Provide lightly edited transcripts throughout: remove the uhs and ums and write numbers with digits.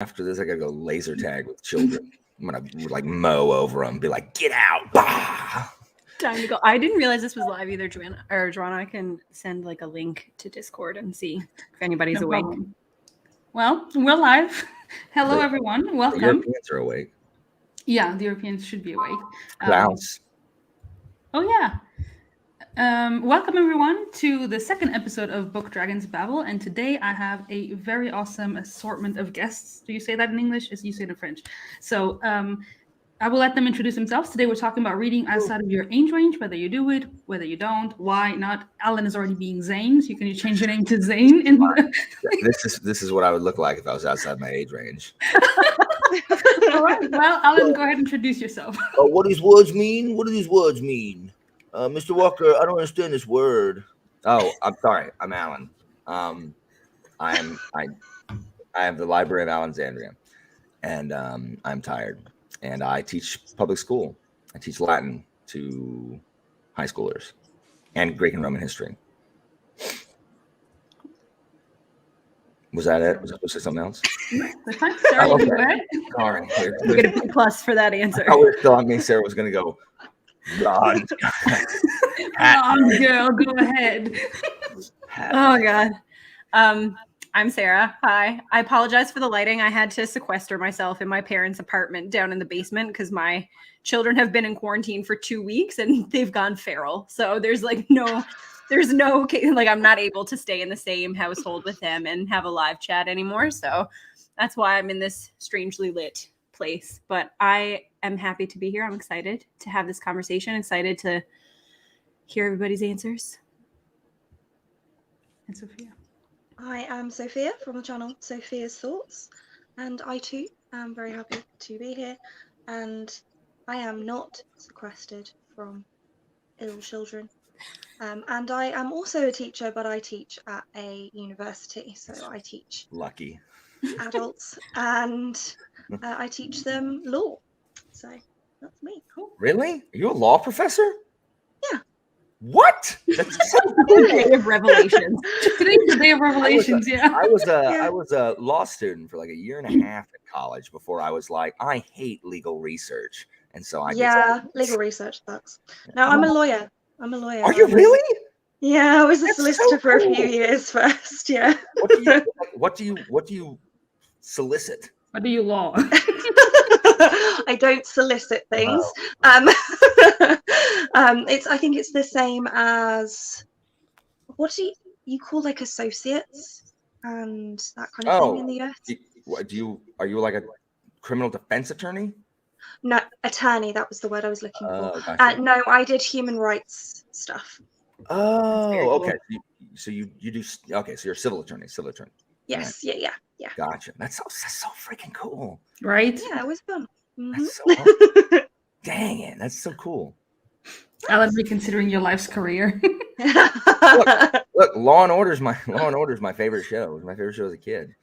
After this, I gotta go laser tag with children. I'm gonna like mow over them, be like, "Get out!" Bah! Time to go. I didn't realize this was live either, Joanna. I can send like a link to Discord and see if anybody's awake. Problem. Well, we're live. Hello, everyone. Welcome. The Europeans are awake. Yeah, the Europeans should be awake. Klaus. Oh, yeah. Welcome, everyone, to the second episode of Bookdragons Babble. And today I have a very awesome assortment of guests. Do you say that in English? You say it in French. So I will let them introduce themselves. Today we're talking about reading outside of your age range, whether you do it, whether you don't, why not. Alan is already being Zane, so you can change your name to Zane. This is what I would look like if I was outside my age range. All right. Well, Alan, go ahead and introduce yourself. What do these words mean? What do these words mean? Mr. Walker, I don't understand this word. Oh, I'm sorry. I'm Alan. I have the Library of Alexandria, and I'm tired. And I teach public school. I teach Latin to high schoolers and Greek and Roman history. Was that it? Was I supposed to say something else? Sorry, okay. All right. You get a B+ for that answer. I was still on me. Sarah was going to go, God. Girl, go ahead. Oh, God. I'm Sarah. Hi. I apologize for the lighting. I had to sequester myself in my parents' apartment down in the basement because my children have been in quarantine for 2 weeks and they've gone feral. So there's no, I'm not able to stay in the same household with them and have a live chat anymore. So that's why I'm in this strangely lit place. But I am happy to be here. I'm excited to have this conversation, excited to hear everybody's answers. And Sophia. I am Sophia from the channel Sophia's Thoughts, and I too am very happy to be here, and I am not sequestered from ill children. And I am also a teacher, but I teach at a university, so I teach lucky adults, and I teach them law. So that's me. Cool. Really? Are you a law professor? Yeah. What? That's so Day of revelations. Today's the day of revelations. I was a law student for like a year and a half at college before I was like, I hate legal research, and so legal research sucks. No, I'm a lawyer. Are you really? Yeah, I was a solicitor for a few years first. Yeah. What do you solicit? What do you law? I don't solicit things. I think it's the same as what do you call like associates and that kind of thing in the US. Are you like a criminal defense attorney? No, attorney. That was the word I was looking for. Gotcha. No, I did human rights stuff. Oh, okay. So you do. Okay, so you're a civil attorney. Yes. Right. Yeah. Gotcha. That's so freaking cool. Right? Yeah, it was fun. Mm-hmm. That's so dang it. That's so cool. Alan, reconsidering your life's career. Look, Law and Order's my favorite show. It was my favorite show as a kid.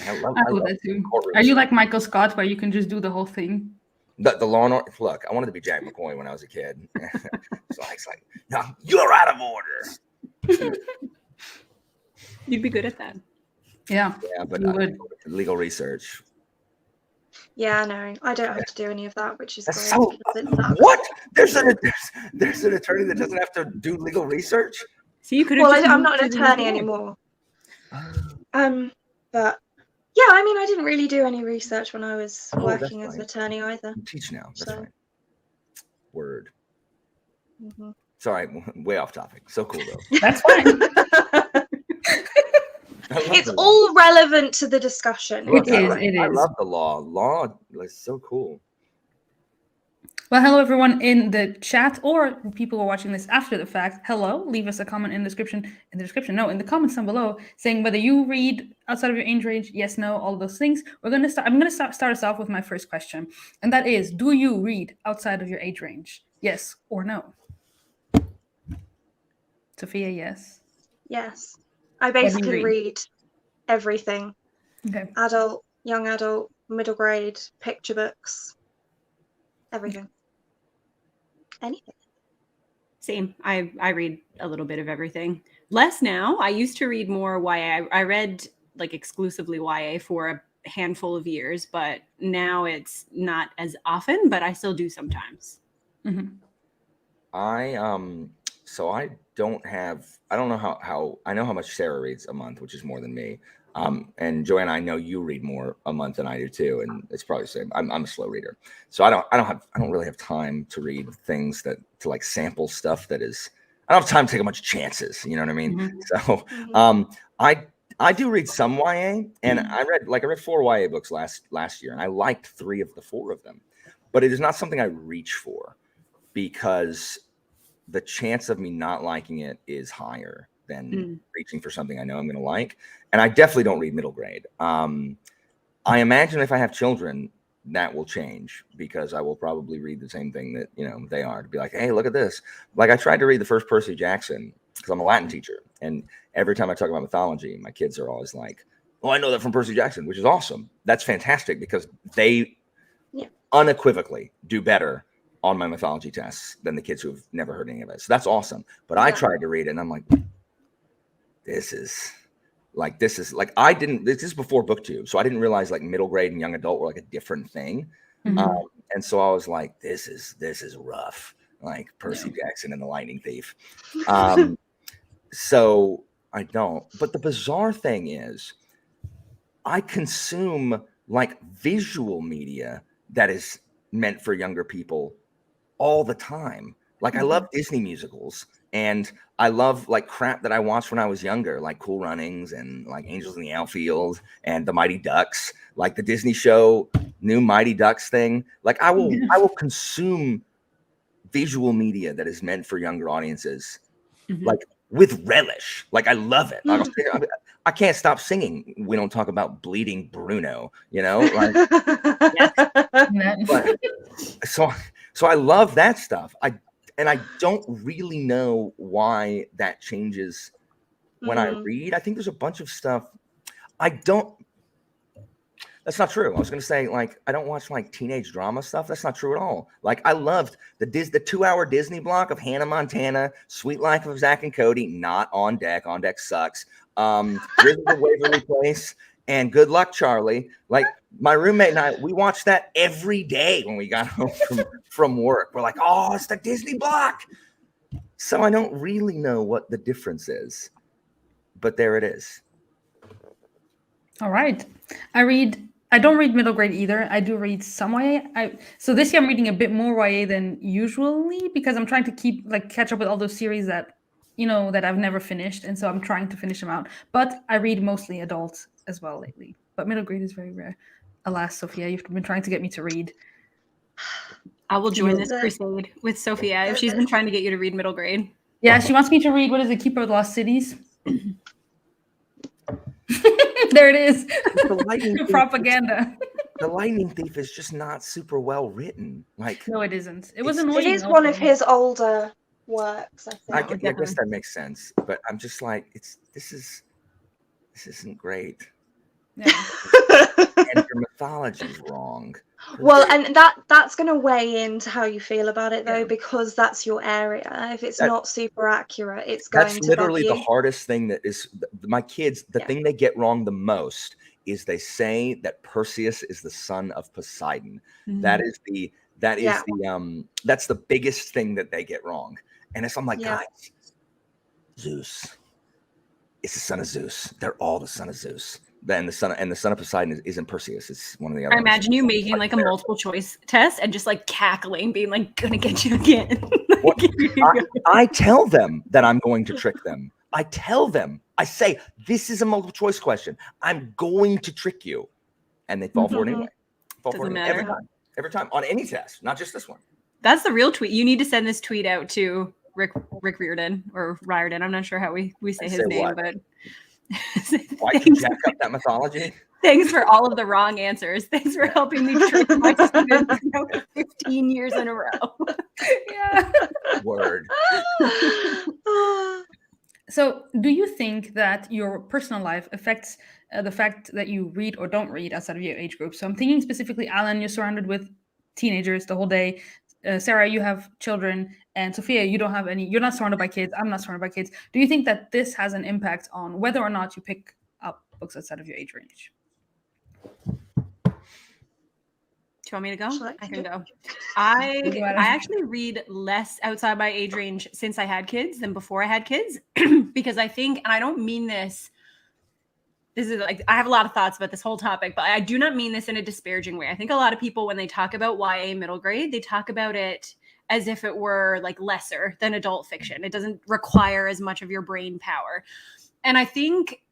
I love that too. Are you like Michael Scott, where you can just do the whole thing? The Law and Order. Look, I wanted to be Jack McCoy when I was a kid. So it's like, no, you're out of order. You'd be good at that. Yeah, but legal research. Yeah, no, I don't have to do any of that, which is That's great. What? There's an attorney that doesn't have to do legal research. So you could. Well, I'm not an attorney anymore. But yeah, I mean, I didn't really do any research when I was working as an attorney either. You teach now. That's right. Word. Mm-hmm. Sorry, way off topic. So cool though. That's fine. It's all relevant to the discussion. It is. I love the law. Law is so cool. Well, hello everyone in the chat, or people who are watching this after the fact. Hello, leave us a comment in the comments down below, saying whether you read outside of your age range, yes, no, all of those things. I'm gonna start us off with my first question, and that is: do you read outside of your age range? Yes or no? Sophia, yes. Yes. I basically read everything. Okay. Adult, young adult, middle grade, picture books, everything. Anything. Same. I read a little bit of everything. Less now. I used to read more YA. I read like exclusively YA for handful of years, but now it's not as often, but I still do sometimes. Mm-hmm. So I don't know how I know how much Sarah reads a month, which is more than me. And Joanna, I know you read more a month than I do too, and it's probably the same. I'm a slow reader, so I don't really have time to read things to like sample stuff that is. I don't have time to take a bunch of chances. You know what I mean? Mm-hmm. So, I do read some YA, and I read 4 YA books last year, and I liked 3 of the 4 of them, but it is not something I reach for because the chance of me not liking it is higher than reaching for something I know I'm going to like. And I definitely don't read middle grade. I imagine if I have children, that will change because I will probably read the same thing that, they are, to be like, hey, look at this. Like I tried to read the first Percy Jackson because I'm a Latin teacher. And every time I talk about mythology, my kids are always like, oh, I know that from Percy Jackson, which is awesome. That's fantastic because they unequivocally do better on my mythology tests than the kids who have never heard any of it. So that's awesome. But I tried to read it and I'm like, this is before BookTube. So I didn't realize like middle grade and young adult were like a different thing. Mm-hmm. And so I was like, this is rough. Like Percy Jackson and the Lightning Thief. So I don't. But the bizarre thing is I consume like visual media that is meant for younger people all the time. Like I love Disney musicals and I love like crap that I watched when I was younger, like Cool Runnings and like Angels in the Outfield and the Mighty Ducks, like the Disney show, new Mighty Ducks thing. Like I will consume visual media that is meant for younger audiences, like with relish. Like I love it. I can't stop singing. We don't talk about Bleeding Bruno, like, but, so I love that stuff. I don't really know why that changes when I read. I think there's a bunch of stuff that's not true. I was going to say, like, I don't watch like teenage drama stuff. That's not true at all. Like, I loved the 2-hour Disney block of Hannah Montana, Sweet Life of Zach and Cody, not On Deck. On Deck sucks. Rivers of Waverly Place and Good Luck, Charlie. Like, my roommate and I, we watched that every day when we got home from work. We're like, oh, it's the Disney block. So I don't really know what the difference is, but there it is. All right. I don't read middle grade either. I do read some YA. So this year I'm reading a bit more YA than usually because I'm trying to catch up with all those series that, that I've never finished. And so I'm trying to finish them out. But I read mostly adult as well lately. But middle grade is very rare. Alas, Sophia, you've been trying to get me to read. I will join this crusade with Sophia if she's been trying to get you to read middle grade. Yeah, she wants me to read, what is it, Keeper of the Lost Cities? There it is. The propaganda. The Lightning Thief is just not super well written. Like, no, it isn't. It was annoying. It is one of his older works, I think. I guess that makes sense. But I'm just like, this isn't great. Yeah. And your mythology is wrong. Well, and that's going to weigh into how you feel about it, though, because that's your area. If it's not super accurate, it's going to. That's literally the hardest thing. That is my kids. The thing they get wrong the most is they say that Perseus is the son of Poseidon. Mm-hmm. That's the biggest thing that they get wrong. And I'm like, guys, Zeus is the son of Zeus. They're all the son of Zeus. Then the son of Poseidon isn't Perseus. It's one of the other. I imagine you making like a multiple choice test and just like cackling, being like, "Gonna get you again." I tell them that I'm going to trick them. I tell them. I say, "This is a multiple choice question. I'm going to trick you," and they fall for it anyway. Doesn't matter. Every time on any test, not just this one. That's the real tweet. You need to send this tweet out to Rick Riordan or Riordan. I'm not sure how we say his name, but. Why did you jack up that mythology? Thanks for all of the wrong answers. Thanks for helping me trick my students 15 years in a row. Yeah. Word. So, do you think that your personal life affects the fact that you read or don't read outside of your age group? So, I'm thinking specifically, Alan, you're surrounded with teenagers the whole day. Sarah, you have children, and Sophia, you don't have any. You're not surrounded by kids. I'm not surrounded by kids. Do you think that this has an impact on whether or not you pick up books outside of your age range? Do you want me to go? Shall I? I can go. Go I ahead. actually read less outside my age range since I had kids than before I had kids because I think, and I don't mean this is like, I have a lot of thoughts about this whole topic, but I do not mean this in a disparaging way. I think a lot of people, when they talk about YA middle grade, they talk about it as if it were like lesser than adult fiction. It doesn't require as much of your brain power. And I think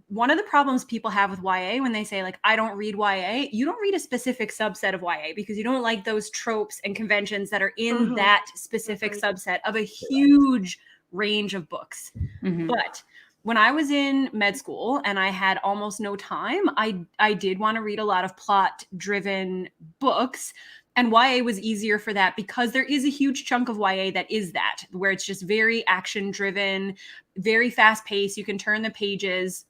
one of the problems people have with YA when they say like, I don't read YA, you don't read a specific subset of YA because you don't like those tropes and conventions that are in that specific subset of a huge range of books. But when I was in med school and I had almost no time, I did want to read a lot of plot-driven books. And YA was easier for that because there is a huge chunk of YA that is that, where it's just very action-driven, very fast-paced. You can turn the pages,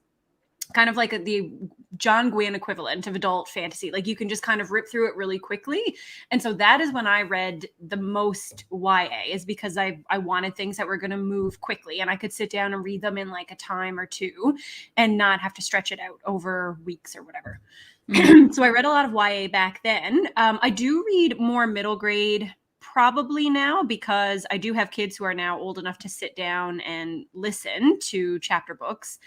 kind of like the John Gwynne equivalent of adult fantasy. Like you can just kind of rip through it really quickly. And so that is when I read the most YA, is because I wanted things that were going to move quickly and I could sit down and read them in like a time or two and not have to stretch it out over weeks or whatever. So I read a lot of YA back then. I do read more middle grade probably now because I do have kids who are now old enough to sit down and listen to chapter books.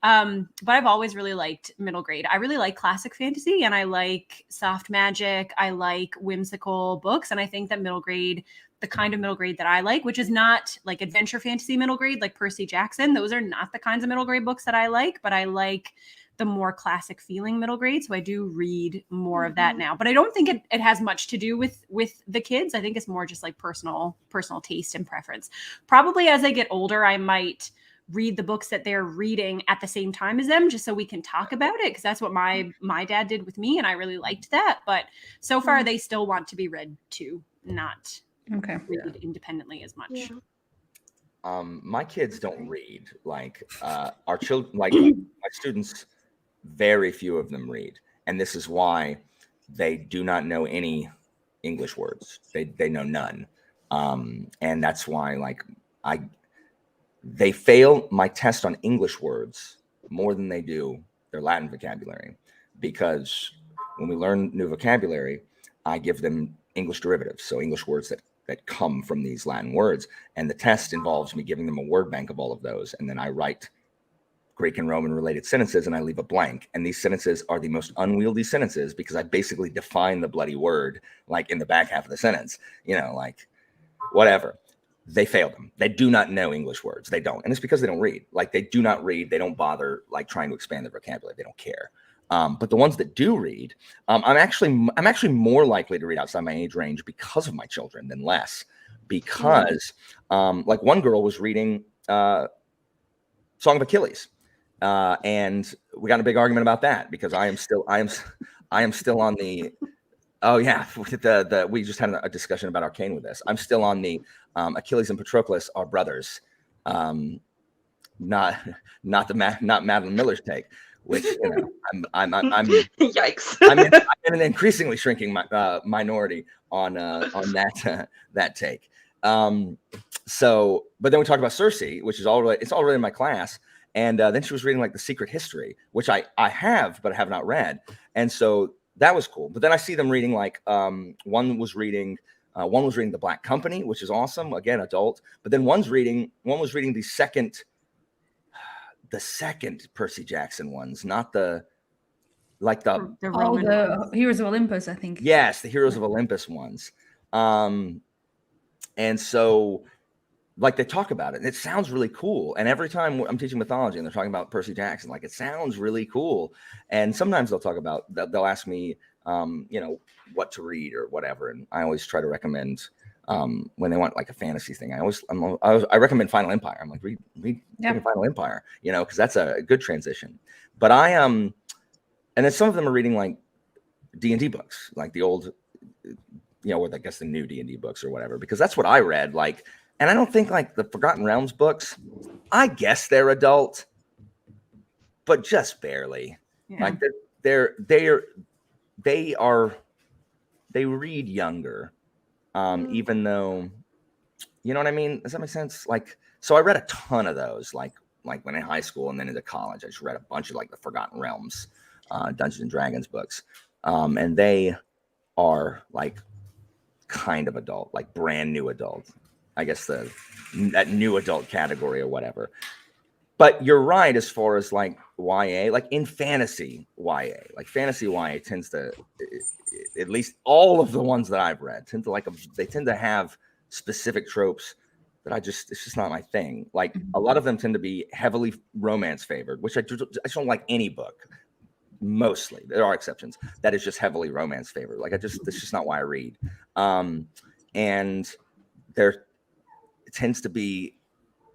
But I've always really liked middle grade. I really like classic fantasy and I like soft magic. I like whimsical books. And I think that middle grade, the kind of middle grade that I like, which is not like adventure fantasy middle grade, like Percy Jackson, those are not the kinds of middle grade books that I like, but I like the more classic feeling middle grade. So I do read more of that now, but I don't think it has much to do with the kids. I think it's more just like personal taste and preference. Probably as I get older, I might read the books that they're reading at the same time as them, just so we can talk about it, because that's what my dad did with me and I really liked that. But so far they still want to be read too, not read independently as much. My kids don't read. Like our children, like my students, very few of them read, and this is why they do not know any English words. They know none, and that's why they fail my test on English words more than they do their Latin vocabulary, because when we learn new vocabulary, I give them English derivatives, so English words that come from these Latin words, and the test involves me giving them a word bank of all of those, and then I write Greek and Roman related sentences and I leave a blank, and these sentences are the most unwieldy sentences because I basically define the bloody word like in the back half of the sentence, like whatever. They fail them. They do not know English words. They don't. And it's because they don't read. Like they do not read. They don't bother like trying to expand their vocabulary. They don't care. But the ones that do read, I'm actually more likely to read outside my age range because of my children than less. Because like one girl was reading Song of Achilles. And we got in a big argument about that because I am still on the oh yeah, we just had a discussion about Arcane with this. I'm still on the Achilles and Patroclus are brothers, not Madeline Miller's take, which I'm yikes. I'm in an increasingly shrinking minority on that take. So, but then we talked about Circe, which is already in my class. And then she was reading like The Secret History, which I have, but I have not read. And so that was cool. But then I see them reading like one was reading The Black Company, which is awesome. Again, adult. But then one was reading the second Percy Jackson ones, not the the Heroes of Olympus, I think. Yes, the Heroes of Olympus ones. And so like they talk about it and it sounds really cool. And every time I'm teaching mythology and they're talking about Percy Jackson, like it sounds really cool. And sometimes they'll ask me, what to read or whatever. And I always try to recommend, when they want like a fantasy thing, I recommend Final Empire. I'm like, read Final Empire, cause that's a good transition. But and then some of them are reading like D&D books, like the old, or I guess the new D&D books or whatever, because that's what I read. Like, and I don't think like the Forgotten Realms books, I guess they're adult, but just barely. Yeah. Like they read younger, even though, you know what I mean? Does that make sense? Like, so I read a ton of those, like when in high school and then into college, I just read a bunch of like the Forgotten Realms Dungeons and Dragons books, and they are like kind of adult, like brand new adult, I guess that new adult category or whatever. But you're right as far as like YA, like in fantasy YA, like fantasy YA tends to, at least all of the ones that I've read tend to they tend to have specific tropes that it's just not my thing. Like a lot of them tend to be heavily romance favored, which I just don't like any book. Mostly, there are exceptions that is just heavily romance favored. Like it's just not why I read. And there tends to be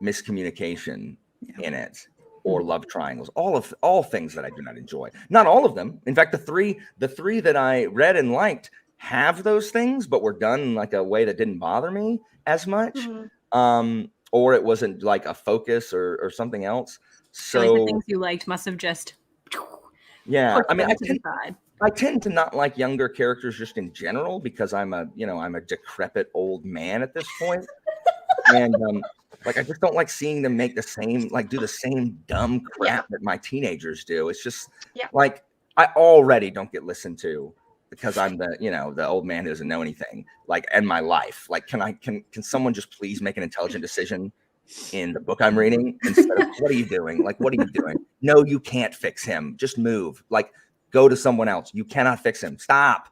miscommunication in it, or love triangles, all things that I do not enjoy. Not all of them. In fact, the three that I read and liked have those things, but were done in like a way that didn't bother me as much. Or it wasn't like a focus or something else. So like the things you liked must have just I mean, side. I tend to not like younger characters just in general because I'm a decrepit old man at this point. And like I just don't like seeing them make do the same dumb crap that my teenagers do. It's just like I already don't get listened to because I'm the old man who doesn't know anything, like, in my life. Like, can someone just please make an intelligent decision in the book I'm reading instead of what are you doing? Like, what are you doing? No, you can't fix him. Just move. Like, go to someone else. You cannot fix him. Stop.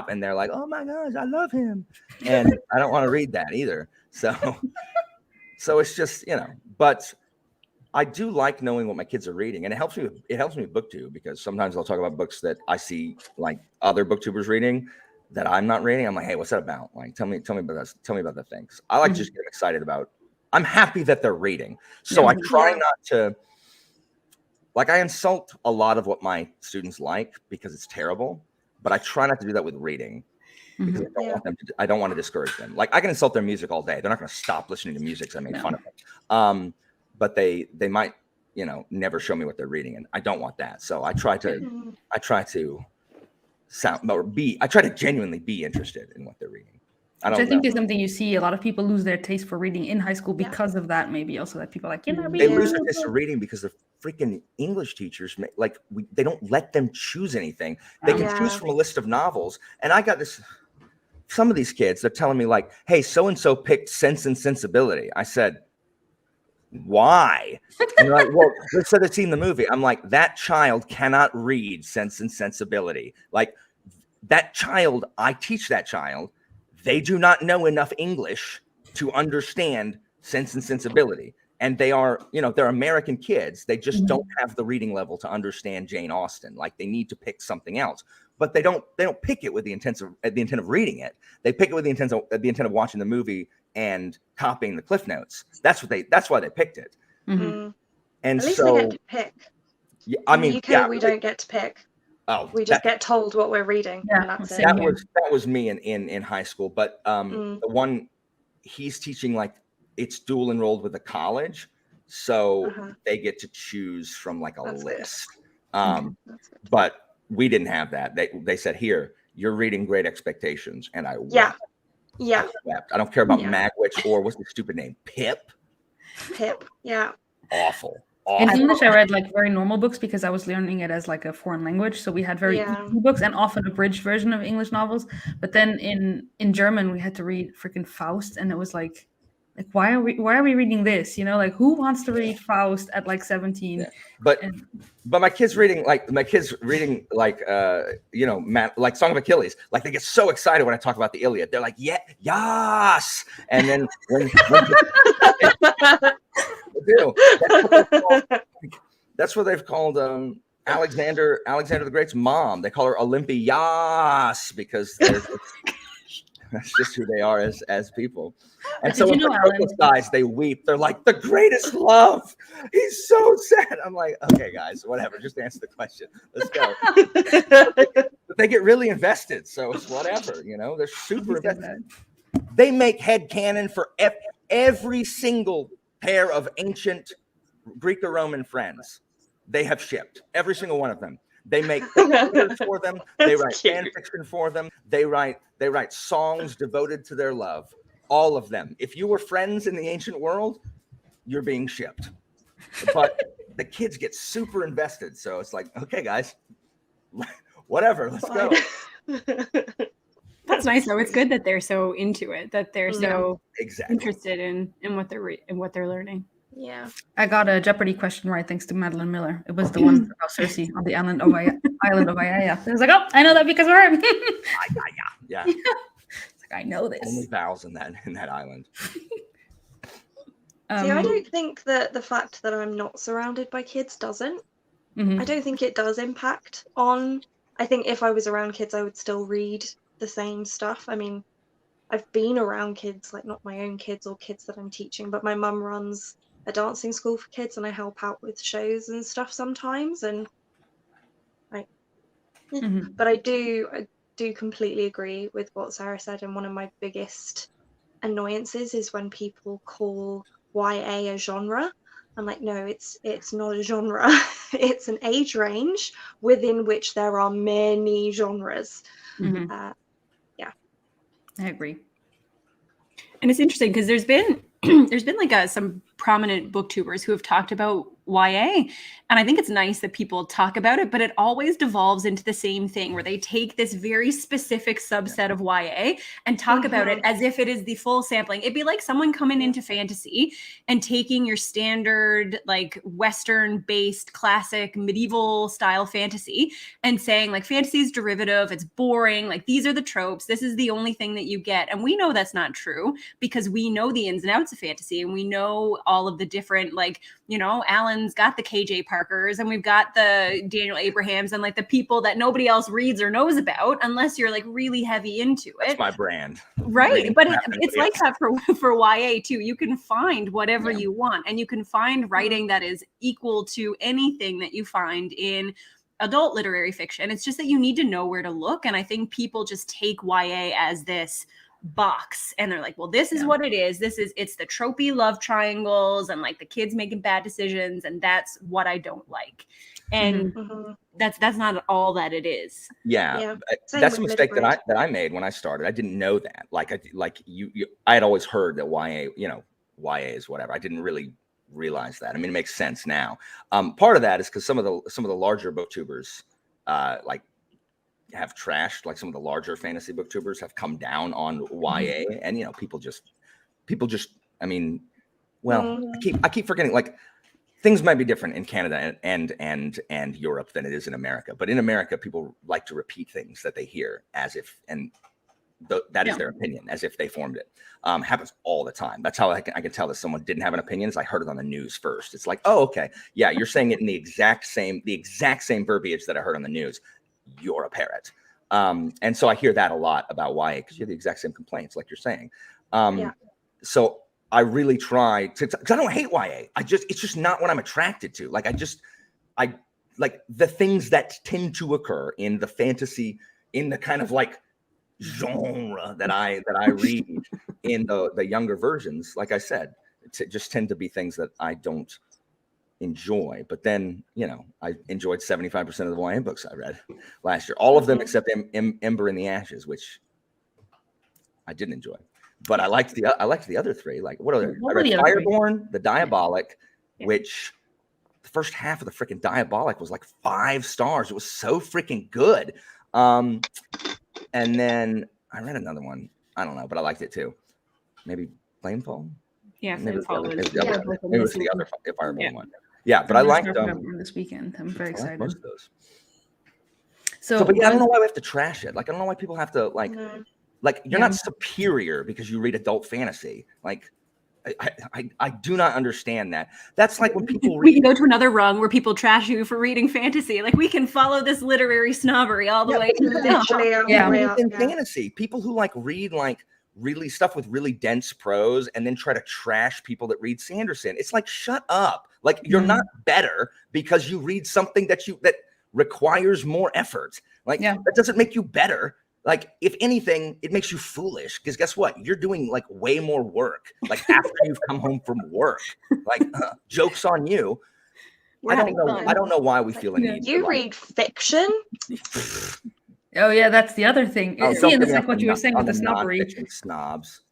And they're like, oh my gosh, I love him. And I don't want to read that either. So it's just, but I do like knowing what my kids are reading, and it helps me with booktube, because sometimes I'll talk about books that I see like other booktubers reading that I'm not reading. I'm like, hey, what's that about? Like, tell me about this. Tell me about the things. I like to just get excited about. I'm happy that they're reading. So I try not to, like, I insult a lot of what my students like because it's terrible, but I try not to do that with reading. Because I don't want to discourage them. Like, I can insult their music all day. They're not going to stop listening to music because I made fun of them. But they might, never show me what they're reading, and I don't want that. So I try to genuinely be interested in what they're reading. I think is something you see. A lot of people lose their taste for reading in high school because of that. Maybe also that people are like, they lose their taste for reading because the freaking English teachers they don't let them choose anything. They can choose from a list of novels, and I got this. Some of these kids, they're telling me like, hey, so-and-so picked Sense and Sensibility. I said, why? And they're like, well, they said they've seen the movie. I'm like, that child cannot read Sense and Sensibility. Like, that child, I teach that child, they do not know enough English to understand Sense and Sensibility. And they are, they're American kids. They just don't have the reading level to understand Jane Austen. Like, they need to pick something else. But they don't pick it with the intent of reading it. They pick it with the intent of watching the movie and copying the cliff notes. That's why they picked it. Mm-hmm. And at least so they get to pick. Yeah, I mean, in the UK we don't get to pick. Oh, we just get told what we're reading. And that's it. That was me in high school. But the one he's teaching, like, it's dual enrolled with a college, so they get to choose from like a list. But we didn't have that. They said, here, you're reading Great Expectations, and I wept. I wept. I don't care about Magwitch or what's the stupid name, Pip. Awful. In English, I read like very normal books because I was learning it as like a foreign language. So we had very easy books and often a bridged version of English novels. But then in German, we had to read freaking Faust, and it was like why are we reading this? Like, who wants to read Faust at like 17? Yeah. But my kids reading like like Song of Achilles, like they get so excited when I talk about the Iliad. They're like, yes. And then when that's what they've called Alexander the Great's mom. They call her Olympias because that's just who they are as people. And so when those guys, they weep. They're like, the greatest love. He's so sad. I'm like, okay, guys, whatever. Just answer the question. Let's go. But they get really invested. So it's whatever, they're super invested. They make headcanon for every single pair of ancient Greek or Roman friends they have shipped. Every single one of them. They make for them. They write fan fiction for them. They write songs devoted to their love. All of them. If you were friends in the ancient world, you're being shipped. But the kids get super invested. So it's like, okay, guys, whatever, let's go. That's nice though. It's good that they're so into it, that they're so interested in what they're learning. Yeah. I got a Jeopardy question right thanks to Madeline Miller. It was the one about Cersei on the island of Aiaya. I was like, oh, I know that because we're Yeah. It's like, I know this. Only vowels in that island. See, I don't think that the fact that I'm not surrounded by kids doesn't. I don't think it does impact on. I think if I was around kids, I would still read the same stuff. I mean, I've been around kids, like not my own kids or kids that I'm teaching, but my mum runs a dancing school for kids and I help out with shows and stuff sometimes. And but I do completely agree with what Sarah said. And one of my biggest annoyances is when people call YA a genre. I'm like, no, it's not a genre. It's an age range within which there are many genres. I agree. And it's interesting because there's been like some prominent booktubers who have talked about YA, and I think it's nice that people talk about it, but it always devolves into the same thing where they take this very specific subset of YA and talk about it as if it is the full sampling. It'd be like someone coming into fantasy and taking your standard like Western based classic medieval style fantasy and saying like fantasy is derivative, it's boring, like these are the tropes, this is the only thing that you get. And we know that's not true because we know the ins and outs of fantasy and we know all of the different, like, you know, Alan's got the KJ Parkers and we've got the Daniel Abrahams and like the people that nobody else reads or knows about unless you're like really heavy into it. That's my brand. Right. But it's like that for YA too. You can find whatever you want and you can find writing that is equal to anything that you find in adult literary fiction. It's just that you need to know where to look. And I think people just take YA as this box and they're like, well, this is what it is. It's the tropey love triangles and like the kids making bad decisions. And that's what I don't like. And that's not all that it is. Yeah. That's a mistake that I made when I started. I didn't know that. I had always heard that YA is whatever. I didn't really realize that. I mean, it makes sense now. Part of that is because some of the larger booktubers have trashed, like some of the larger fantasy booktubers have come down on YA, and people just I mean, well, I keep forgetting, like, things might be different in Canada and Europe than it is in America, but in America people like to repeat things that they hear as if, and that is their opinion, as if they formed it. Happens all the time. That's how I can tell that someone didn't have an opinion, is I heard it on the news first. It's like, oh, okay, yeah, you're saying it in the exact same verbiage that I heard on the news. You're a parrot. And so I hear that a lot about YA because you have the exact same complaints, like you're saying. So I really try to, because I don't hate YA. It's just not what I'm attracted to. Like I like the things that tend to occur in the fantasy, in the kind of like genre that I read in the younger versions. Like I said, just tend to be things that I don't enjoy. But then, I enjoyed 75% of the YA books I read last year, all of them except Ember in the Ashes, which I didn't enjoy. But I liked the other three. Like, what are they? I read Fireborn, The Diabolic, which the first half of the freaking Diabolic was like 5 stars. It was so freaking good. And then I read another one. I don't know, but I liked it too. Maybe Flamefall. Yeah, Flamefall was the other Fireborn one. Yeah, but I liked them this weekend. I'm very excited. Most of those. So but I don't know why we have to trash it. Like, I don't know why people have to like you're not superior because you read adult fantasy. Like, I do not understand that. That's like when people we can go to another rung where people trash you for reading fantasy. Like, we can follow this literary snobbery all the way to in fantasy. People who read really stuff with really dense prose and then try to trash people that read Sanderson. It's like, shut up. Like, you're not better because you read something that requires more effort. Like, that doesn't make you better. Like, if anything, it makes you foolish because guess what? You're doing like way more work. Like, after you've come home from work, like joke's on you. I don't know why we feel a need. You read fiction. Oh yeah, that's the other thing. See, and it's like what you were saying with the snobbery. Snobs.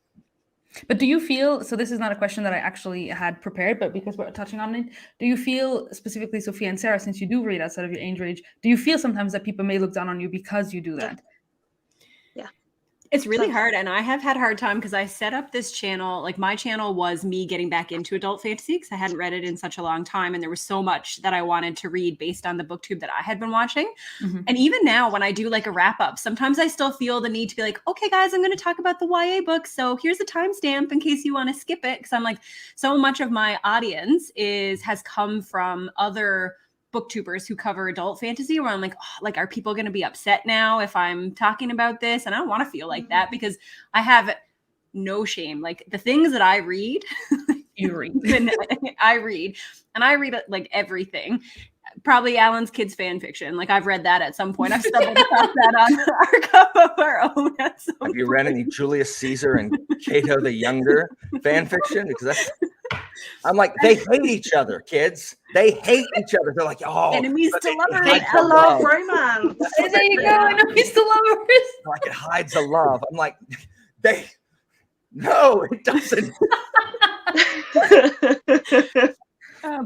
But do you feel, so this is not a question that I actually had prepared, but because we're touching on it, do you feel specifically, Sophia and Sarah, since you do read outside of your age range, do you feel sometimes that people may look down on you because you do that? Yeah. It's really hard, and I have had a hard time because I set up this channel. Like, my channel was me getting back into adult fantasy because I hadn't read it in such a long time, and there was so much that I wanted to read based on the booktube that I had been watching. And even now, when I do like a wrap up, sometimes I still feel the need to be like, okay, guys, I'm going to talk about the YA book, so here's a timestamp in case you want to skip it. Because I'm like, so much of my audience has come from other booktubers who cover adult fantasy, where I'm like, oh, like, are people going to be upset now if I'm talking about this? And I don't want to feel like that, because I have no shame. Like, the things that I read, You read. I read, and I read like everything. Probably Alan's kids fan fiction. Like, I've read that at some point. I've stumbled across that on our cup of our own. Have you read any Julius Caesar and Cato the Younger fan fiction? Because I'm like, they hate each other, kids. They hate each other. They're like, oh, enemies to lovers. Hate to love romance. There you go. I know he's still lovers. Like, it hides the love. I'm like, no, it doesn't.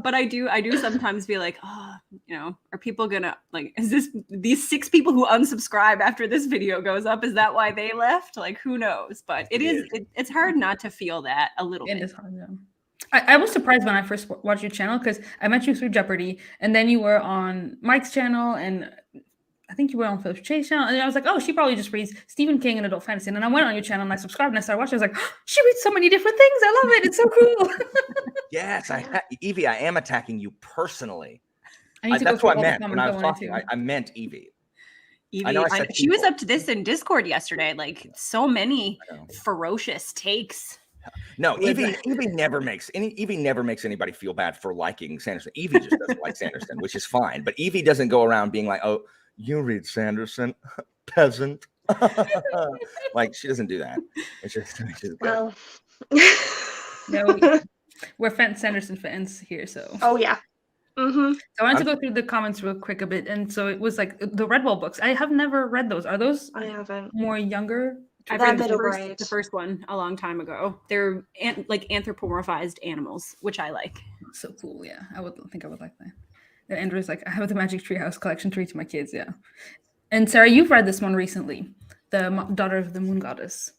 But I do sometimes be like, oh, you know, are people gonna, like, is this these 6 people who unsubscribe after this video goes up? Is that why they left? Like, who knows? But it's hard not to feel that a little bit. It is hard, yeah. I was surprised when I first watched your channel, because I met you through Jeopardy, and then you were on Mike's channel, and I think you were on Philip Chase channel, and I was like, oh, she probably just reads Stephen King and adult fantasy. And then I went on your channel and I subscribed and I started watching. I was like, oh, she reads so many different things. I love it. It's so cool. Yes, Evie, I am attacking you personally. That's what I meant when I was talking. I meant Evie. Evie, she was up to this in Discord yesterday. Like, so many ferocious takes. No, Evie never makes anybody feel bad for liking Sanderson. Evie just doesn't like Sanderson, which is fine. But Evie doesn't go around being like, "Oh, you read Sanderson, peasant." Like, she doesn't do that. It's just Well, no, we're Sanderson fans here, so. oh yeah. So I wanted to go through the comments real quick a bit, and so it was like the Redwall books. I have never read those. Are those? I haven't. More younger? I've read the first one a long time ago. They're like anthropomorphized animals, which I like. So cool, yeah. I would like that. And Andrew's like, I have the Magic Treehouse collection to read to my kids, yeah. And Sarah, you've read this one recently, The Daughter of the Moon Goddess.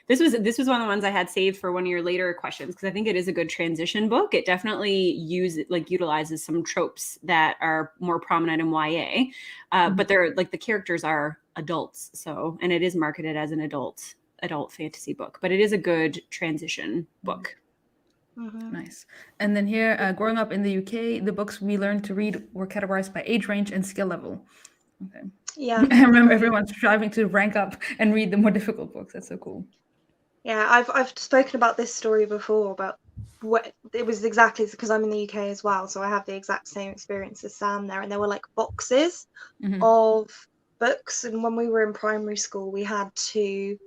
This was one of the ones I had saved for one of your later questions, because I think it is a good transition book. It definitely utilizes some tropes that are more prominent in YA, but they're like, the characters are adults, so, and it is marketed as an adult fantasy book, but it is a good transition book. Nice. And then here, growing up in the UK, the books we learned to read were categorized by age range and skill level. Okay. Yeah. I remember everyone striving to rank up and read the more difficult books. That's so cool. Yeah, I've spoken about this story before, about what it was exactly, because I'm in the UK as well, so I have the exact same experience as Sam there, and there were like boxes of books, and when we were in primary school, we had to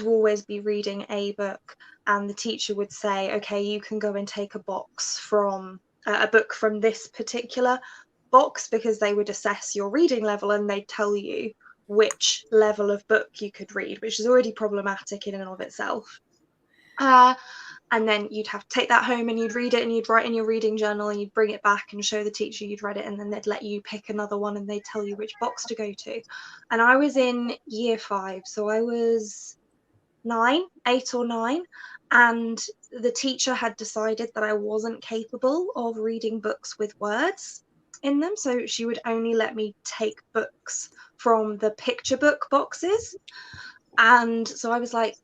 always be reading a book, and the teacher would say, okay, you can go and take a book from this particular box, because they would assess your reading level and they'd tell you which level of book you could read, which is already problematic in and of itself. And then you'd have to take that home and you'd read it and you'd write in your reading journal and you'd bring it back and show the teacher you'd read it, and then they'd let you pick another one and they'd tell you which box to go to. And I was in year 5, so I was 8 or 9, and the teacher had decided that I wasn't capable of reading books with words in them, so she would only let me take books from the picture book boxes. And so I was like,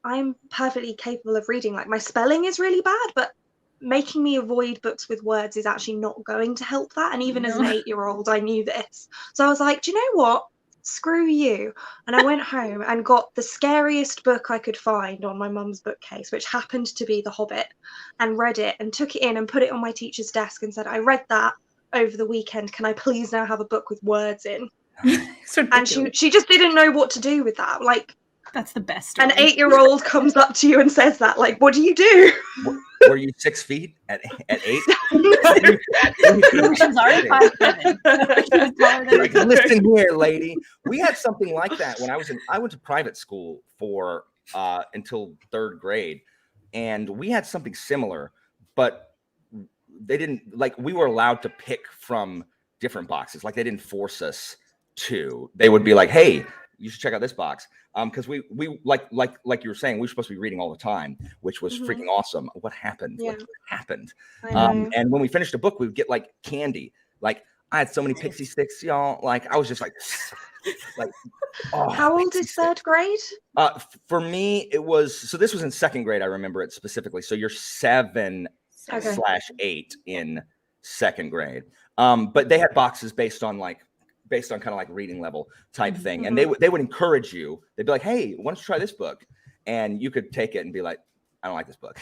I'm perfectly capable of reading, like, my spelling is really bad, but making me avoid books with words is actually not going to help that. And even as an 8-year-old, I knew this. So I was like, do you know what? Screw you. And I went home and got the scariest book I could find on my mum's bookcase, which happened to be The Hobbit, and read it and took it in and put it on my teacher's desk and said, I read that over the weekend. Can I please now have a book with words in? And she just didn't know what to do with that. Like, that's the best. An 8-year-old comes up to you and says that. Like, what do you do? Were you 6 feet at 8? No, she was already 5'7". Like, listen here, lady. We had something like that when I went to private school for until 3rd grade, and we had something similar, but they didn't like. We were allowed to pick from different boxes. Like they didn't force us to. They would be like, "Hey, you should check out this box." Because we like you were saying, we were supposed to be reading all the time, which was freaking awesome. What happened? Yeah. What happened? I know. And when we finished a book, we would get like candy. Like I had so many pixie sticks, y'all. Like I was just like oh, How old is 3rd grade? For me, it was so. This was in 2nd grade. I remember it specifically. So you're 7/8 in 2nd grade. But they had boxes based on kind of like reading level type thing. And they would encourage you. They'd be like, "Hey, why don't you try this book?" And you could take it and be like, "I don't like this book,"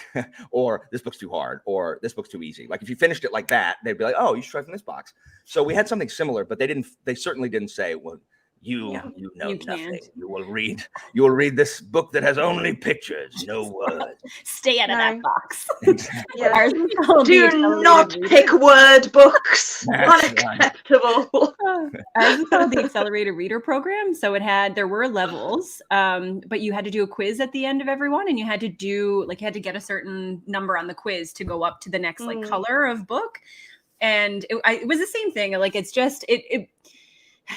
or "This book's too hard," or "This book's too easy." Like if you finished it like that, they'd be like, "Oh, you should try from this box." So we had something similar, but they certainly didn't say, "Well, you know nothing. Can't. You will read this book that has only pictures, no words." Stay out of that box. Exactly. Yeah. Ours was called the Do Accelerated not Reader. pick word books. That's Unacceptable. Ours was called the Accelerated Reader Program. So there were levels, but you had to do a quiz at the end of every one, and you had to get a certain number on the quiz to go up to the next color of book. And it was the same thing. Like it's just it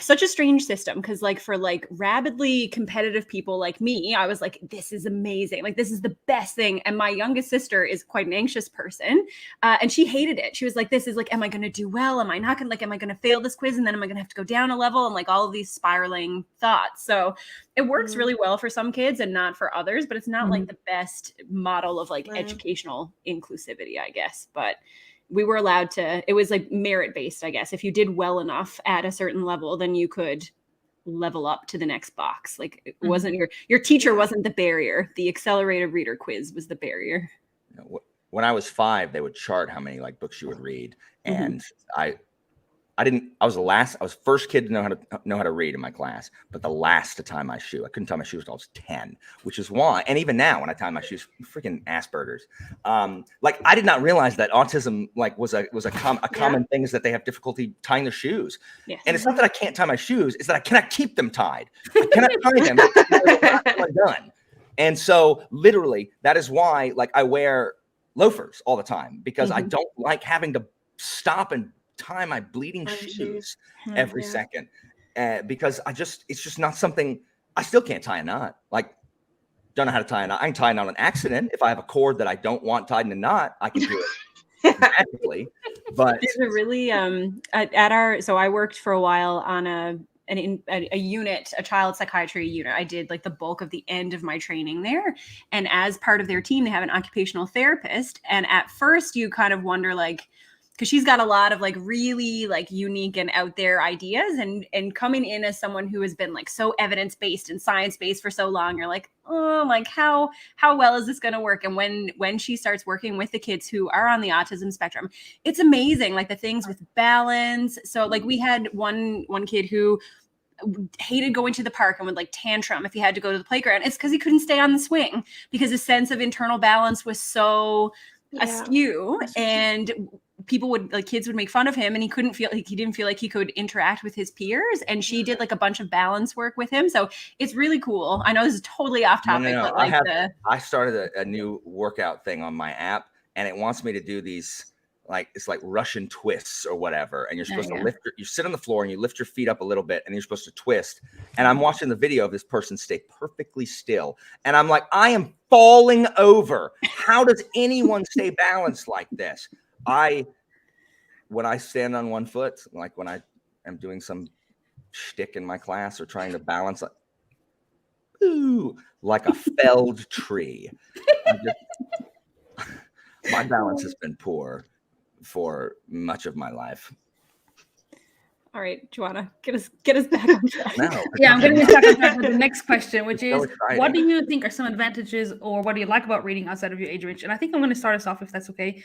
such a strange system, because like for like rabidly competitive people like me, I was like, this is amazing, like this is the best thing. And my youngest sister is quite an anxious person, and she hated it. She was like, this is like, am I going to do well, am I not gonna, like, am I going to fail this quiz, and then am I going to have to go down a level, and like all of these spiraling thoughts. So it works really well for some kids and not for others, but it's not like the best model of like educational inclusivity, I guess. But we were allowed to, it was like merit based, I guess. If you did well enough at a certain level, then you could level up to the next box. Like it wasn't your teacher wasn't the barrier. The accelerated reader quiz was the barrier. When I was 5, they would chart how many like books you would read, and I was first kid to know how to read in my class, but the last to tie my shoe. I couldn't tie my shoes until I was 10, which is why. And even now, when I tie my shoes, freaking Asperger's. Like I did not realize that autism like was a common thing, is that they have difficulty tying their shoes. Yes. And it's not that I can't tie my shoes; it's that I cannot keep them tied. I cannot tie them until I'm done. And so, literally, that is why like I wear loafers all the time, because I don't like having to stop and tie my bleeding shoes every second, because it's just not something. I still can't tie a knot. Like, don't know how to tie a knot. I can tie a knot on an accident. If I have a cord that I don't want tied in a knot, I can do it magically. But there's a really so I worked for a while on a unit, a child psychiatry unit. I did like the bulk of the end of my training there. And as part of their team, they have an occupational therapist. And at first you kind of wonder, like, because she's got a lot of like really like unique and out there ideas, and coming in as someone who has been like so evidence-based and science-based for so long, you're like, oh, like how well is this going to work? And when she starts working with the kids who are on the autism spectrum, it's amazing. Like the things with balance. So like we had one kid who hated going to the park and would like tantrum if he had to go to the playground. It's because he couldn't stay on the swing, because his sense of internal balance was so askew, and kids would make fun of him, and he didn't feel like he could interact with his peers. And she did like a bunch of balance work with him. So it's really cool. I know this is totally off topic, but like I started a new workout thing on my app, and it wants me to do these like, it's like Russian twists or whatever. And you're supposed to you sit on the floor and you lift your feet up a little bit, and you're supposed to twist. And I'm watching the video of this person stay perfectly still. And I'm like, I am falling over. How does anyone stay balanced like this? When I stand on one foot, like when I am doing some shtick in my class or trying to balance, like a felled tree. My balance has been poor for much of my life. All right, Joanna, get us back on track. I'm going to get back on track with the next question, which is, what do you think are some advantages, or what do you like about reading outside of your age range? And I think I'm going to start us off, if that's okay.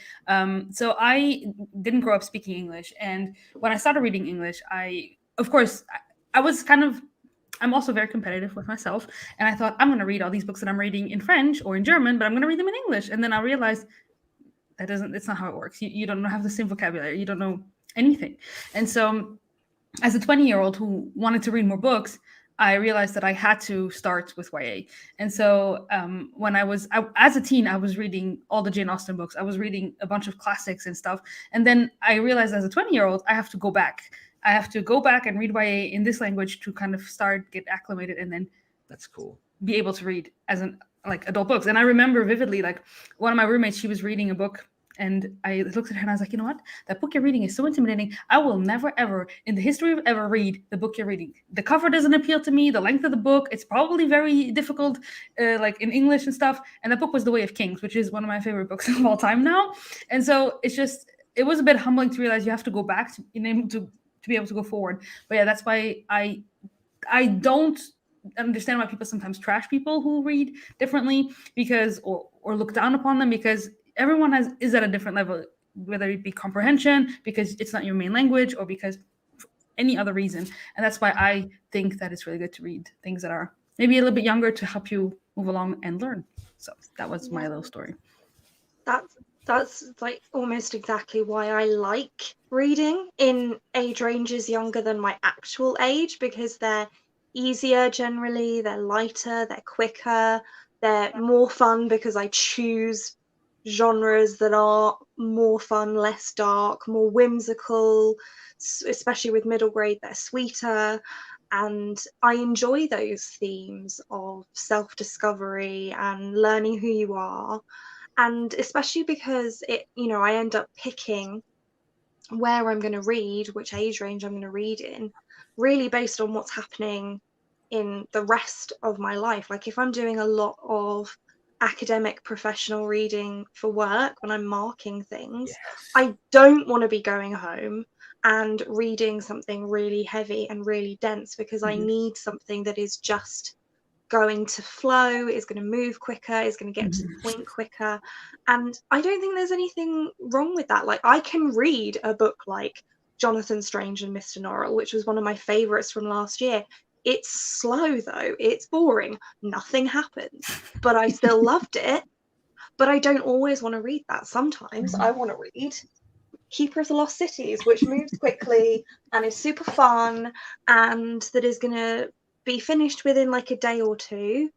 So I didn't grow up speaking English, and when I started reading English, I'm also very competitive with myself, and I thought, I'm going to read all these books that I'm reading in French or in German, but I'm going to read them in English. And then I realized it's not how it works. You don't have the same vocabulary. You don't know anything. And so as a 20-year-old who wanted to read more books, I realized that I had to start with YA. And so when as a teen, I was reading all the Jane Austen books. I was reading a bunch of classics and stuff. And then I realized as a 20-year-old, I have to go back. I have to go back and read YA in this language to kind of get acclimated, and then That's cool. be able to read as adult books. And I remember vividly, like, one of my roommates, she was reading a book, and I looked at her and I was like, you know what? That book you're reading is so intimidating. I will never, ever, in the history of ever, read the book you're reading. The cover doesn't appeal to me. The length of the book, it's probably very difficult, like in English and stuff. And that book was The Way of Kings, which is one of my favorite books of all time now. And so it was a bit humbling to realize you have to go back to be able to go forward. But yeah, that's why I don't understand why people sometimes trash people who read differently, because or look down upon them, because everyone is at a different level, whether it be comprehension because it's not your main language, or because any other reason. And that's why I think that it's really good to read things that are maybe a little bit younger to help you move along and learn. So that was my little story. That's like almost exactly why I like reading in age ranges younger than my actual age, because they're easier generally, they're lighter, they're quicker, they're more fun because I choose genres that are more fun, less dark, more whimsical, especially with middle grade, they're sweeter. And I enjoy those themes of self-discovery and learning who you are. And especially because I end up picking where I'm going to read, which age range I'm going to read in, really based on what's happening in the rest of my life. Like if I'm doing a lot of academic professional reading for work, when I'm marking things, I don't want to be going home and reading something really heavy and really dense, because I need something that is just going to flow, is going to move quicker, is going to get to the point quicker. And I don't think there's anything wrong with that. Like I can read a book like Jonathan Strange and Mr. Norrell, which was one of my favorites from last year. It's slow though, it's boring, nothing happens, but I still loved it. But I don't always want to read that. Sometimes I want to read Keeper of the Lost Cities, which moves quickly and is super fun, and that is going to be finished within like a day or two,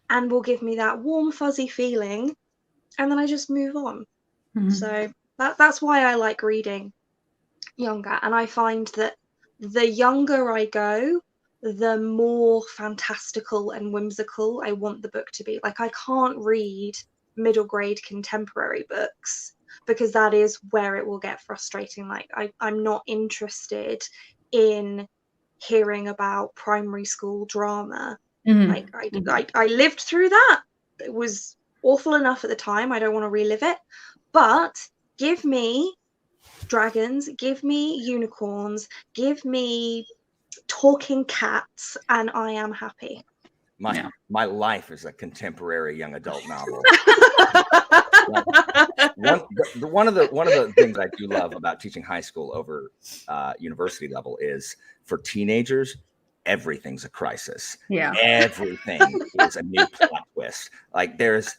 and will give me that warm fuzzy feeling, and then I just move on. So that's why I like reading younger. And I find that the younger I go, the more fantastical and whimsical I want the book to be. Like I can't read middle grade contemporary books, because that is where it will get frustrating. Like I'm not interested in hearing about primary school drama. Like I lived through that. It was awful enough at the time. I don't want to relive it. But give me dragons, give me unicorns, give me talking cats, and I am happy. My life is a contemporary young adult novel. One of the things I do love about teaching high school over university level is, for teenagers, everything's a crisis. Yeah, everything is a new plot twist. Like there's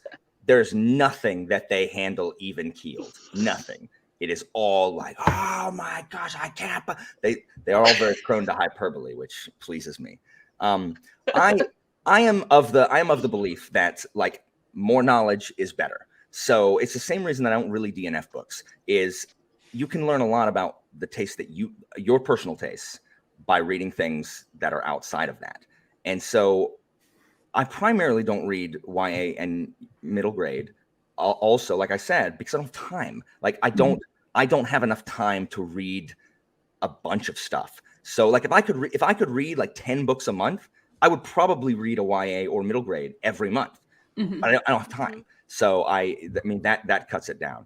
nothing that they handle even keeled. Nothing. It is all like, oh my gosh, I can't. They are all very prone to hyperbole, which pleases me. I am of the belief that like more knowledge is better. So it's the same reason that I don't really DNF books. Is you can learn a lot about the taste that your personal tastes by reading things that are outside of that. And so I primarily don't read YA and middle grade. Also, like I said, because I don't have time. Like I don't have enough time to read a bunch of stuff. So like if I could read like 10 books a month, I would probably read a YA or middle grade every month. But I don't have time. So I mean that cuts it down.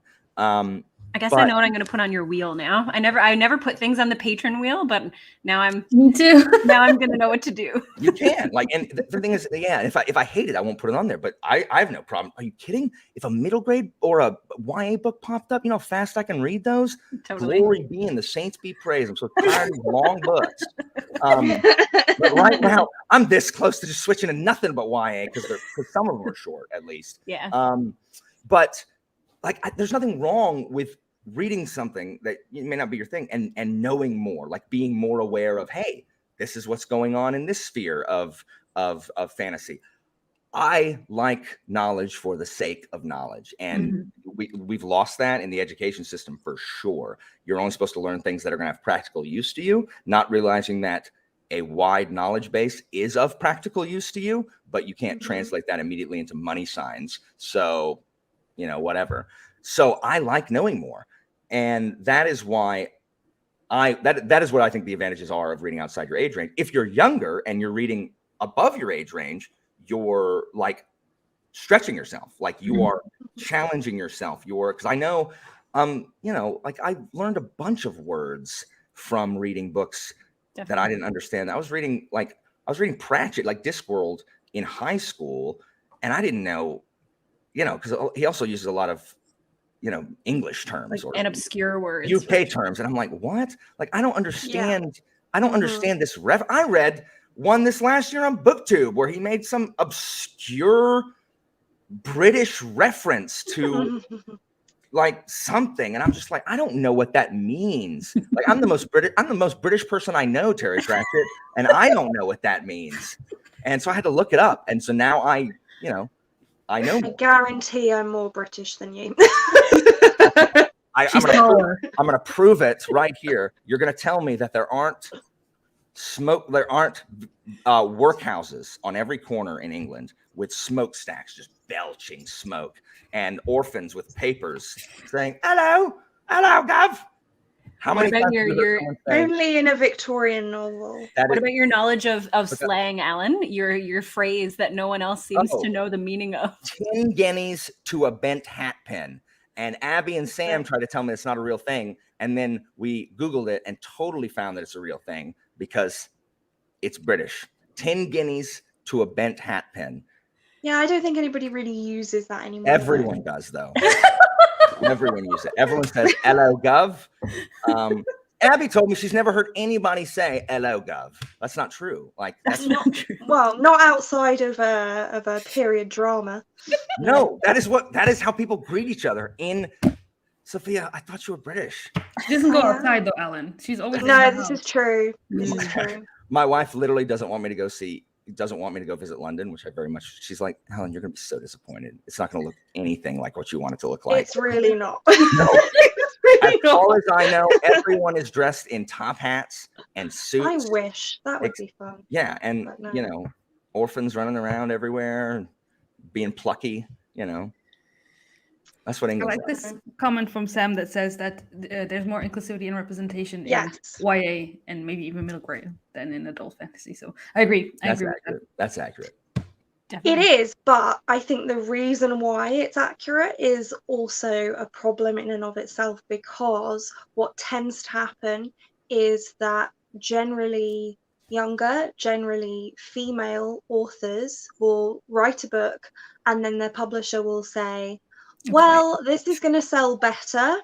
I guess I know what I'm going to put on your wheel now. I never put things on the patron wheel, but now Me too. now I'm going to know what to do. You can and the thing is, if I hate it, I won't put it on there. But I have no problem. Are you kidding? If a middle grade or a YA book popped up, you know how fast I can read those. Totally. Glory be and the saints be praised. I'm so tired of long books. But right now, I'm this close to just switching to nothing but YA because some of them are short, at least. Yeah. But like, there's nothing wrong with reading something that may not be your thing and knowing more, like being more aware of, hey, this is what's going on in this sphere of fantasy. I like knowledge for the sake of knowledge. And we've lost that in the education system for sure. You're only supposed to learn things that are going to have practical use to you, not realizing that a wide knowledge base is of practical use to you, but you can't translate that immediately into money signs. So, you know, whatever. So I like knowing more. And that is why that is what I think the advantages are of reading outside your age range. If you're younger and you're reading above your age range, you're like stretching yourself, like you are challenging yourself. Because I know, you know, like I learned a bunch of words from reading books that I didn't understand. I was reading Pratchett, like Discworld in high school, and I didn't know, you know, because he also uses a lot of, you know, English terms and obscure words, UK terms, and I'm like, what? Like I don't understand. I don't understand this. I read one this last year on BookTube where he made some obscure British reference to like something, and I'm just like, I don't know what that means. Like I'm the most British person I know, Terry Pratchett, and I don't know what that means. And so I had to look it up, and so now I know more. I guarantee I'm more British than you. I'm gonna prove it right here. You're gonna tell me that there aren't workhouses on every corner in England with smokestacks just belching smoke, and orphans with papers saying hello gov. How many about times only in a Victorian novel? What about your knowledge of slang, Alan? Your phrase that no one else seems to know the meaning of. 10 guineas to a bent hat pin. And Abby and Sam tried to tell me it's not a real thing. And then we Googled it and totally found that it's a real thing because it's British. 10 guineas to a bent hat pin. Yeah, I don't think anybody really uses that anymore. Everyone does, though. Everyone uses it. Everyone says hello, gov. Abby told me she's never heard anybody say hello, gov. That's not true. Like that's not true. Well, not outside of a period drama. No, that is how people greet each other. In Sophia, I thought you were British. She doesn't go outside though, Ellen. She's always this is true. This is true. My wife literally doesn't want me to go visit London, which I very much. She's like, Helen, you're gonna be so disappointed. It's not gonna look anything like what you want it to look like. It's really not. No. As far as I know, everyone is dressed in top hats and suits. I wish that would be fun. Yeah, and you know, orphans running around everywhere, being plucky. You know, that's what England. I like this comment from Sam that says that there's more inclusivity and representation in YA and maybe even middle grade than in adult fantasy. So I agree. That's accurate. That's accurate. Definitely. It is, but I think the reason why it's accurate is also a problem in and of itself, because what tends to happen is that generally younger, generally female authors will write a book and then their publisher will say, well, this is going to sell better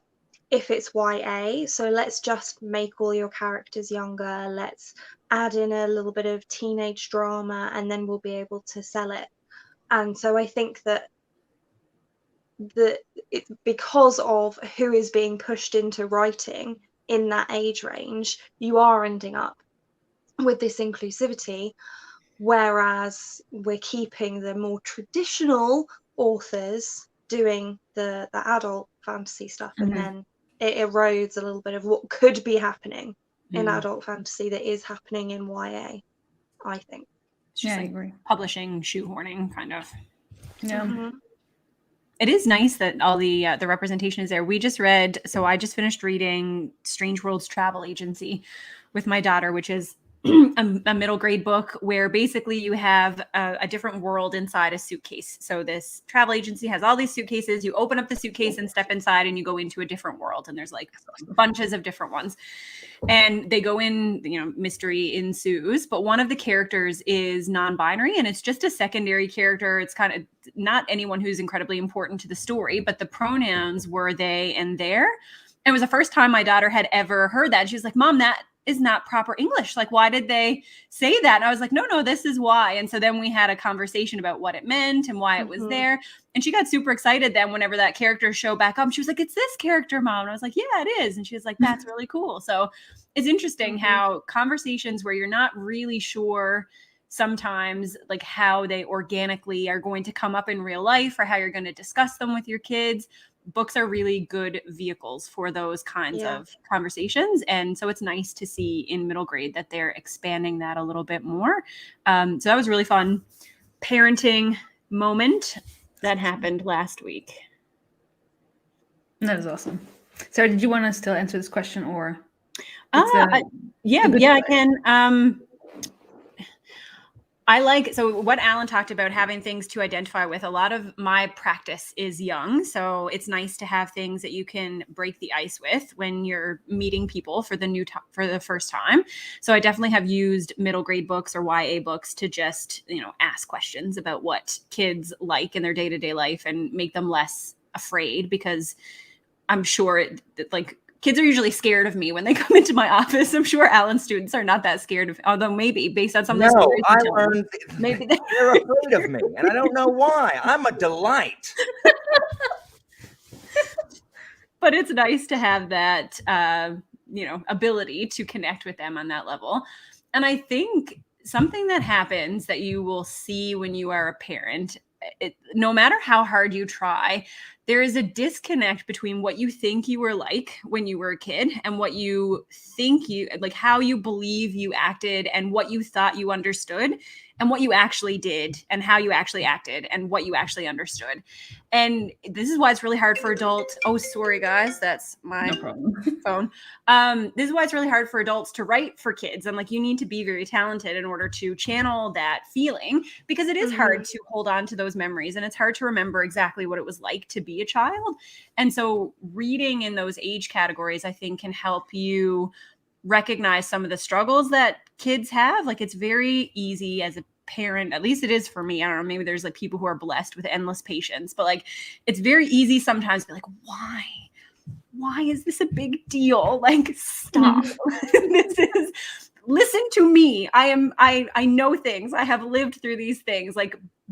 if it's YA, so let's just make all your characters younger, let's add in a little bit of teenage drama, and then we'll be able to sell it. And so I think that because of who is being pushed into writing in that age range, you are ending up with this inclusivity, whereas we're keeping the more traditional authors doing the adult fantasy stuff, and then it erodes a little bit of what could be happening in adult fantasy that is happening in YA, I think. It's just I agree. Publishing, shoehorning, kind of. Yeah. It is nice that all the representation is there. I just finished reading Strange Worlds Travel Agency with my daughter, which is a middle grade book where basically you have a different world inside a suitcase. So this travel agency has all these suitcases. You open up the suitcase and step inside and you go into a different world. And there's like bunches of different ones. And they go in, mystery ensues. But one of the characters is non-binary and it's just a secondary character. It's kind of not anyone who's incredibly important to the story, but the pronouns were they and their. It was the first time my daughter had ever heard that. She was like, Mom, is not proper English. Like, why did they say that? And I was like, no, this is why. And so then we had a conversation about what it meant and why it was there. And she got super excited then whenever that character showed back up. She was like, it's this character, Mom. And I was like, yeah, it is. And she was like, that's really cool. So it's interesting how conversations where you're not really sure sometimes like how they organically are going to come up in real life or how you're going to discuss them with your kids. Books are really good vehicles for those kinds of conversations. And so it's nice to see in middle grade that they're expanding that a little bit more. So that was a really fun parenting moment that happened last week. That is awesome. Sarah, did you want to still answer this question or? Yeah, I can. So what Alan talked about, having things to identify with, a lot of my practice is young. So it's nice to have things that you can break the ice with when you're meeting people for the first time. So I definitely have used middle grade books or YA books to just, ask questions about what kids like in their day-to-day life and make them less afraid, because I'm sure kids are usually scared of me when they come into my office. I'm sure Alan's students are not that scared of, although maybe based on some of the stories. I learned maybe they're afraid of me, and I don't know why. I'm a delight. But it's nice to have that, ability to connect with them on that level. And I think something that happens that you will see when you are a parent, no matter how hard you try, there is a disconnect between what you think you were like when you were a kid and what you think how you believe you acted and what you thought you understood and what you actually did and how you actually acted and what you actually understood. And this is why it's really hard for adults. Oh, sorry, guys. That's my phone. This is why it's really hard for adults to write for kids. And you need to be very talented in order to channel that feeling, because it is hard to hold on to those memories and it's hard to remember exactly what it was like to be a child. And so reading in those age categories, I think, can help you recognize some of the struggles that kids have. It's very easy as a parent, at least it is for me. I don't know, maybe there's people who are blessed with endless patience, but it's very easy sometimes to be like, why is this a big deal? Stop. Listen to me. I know things. I have lived through these things.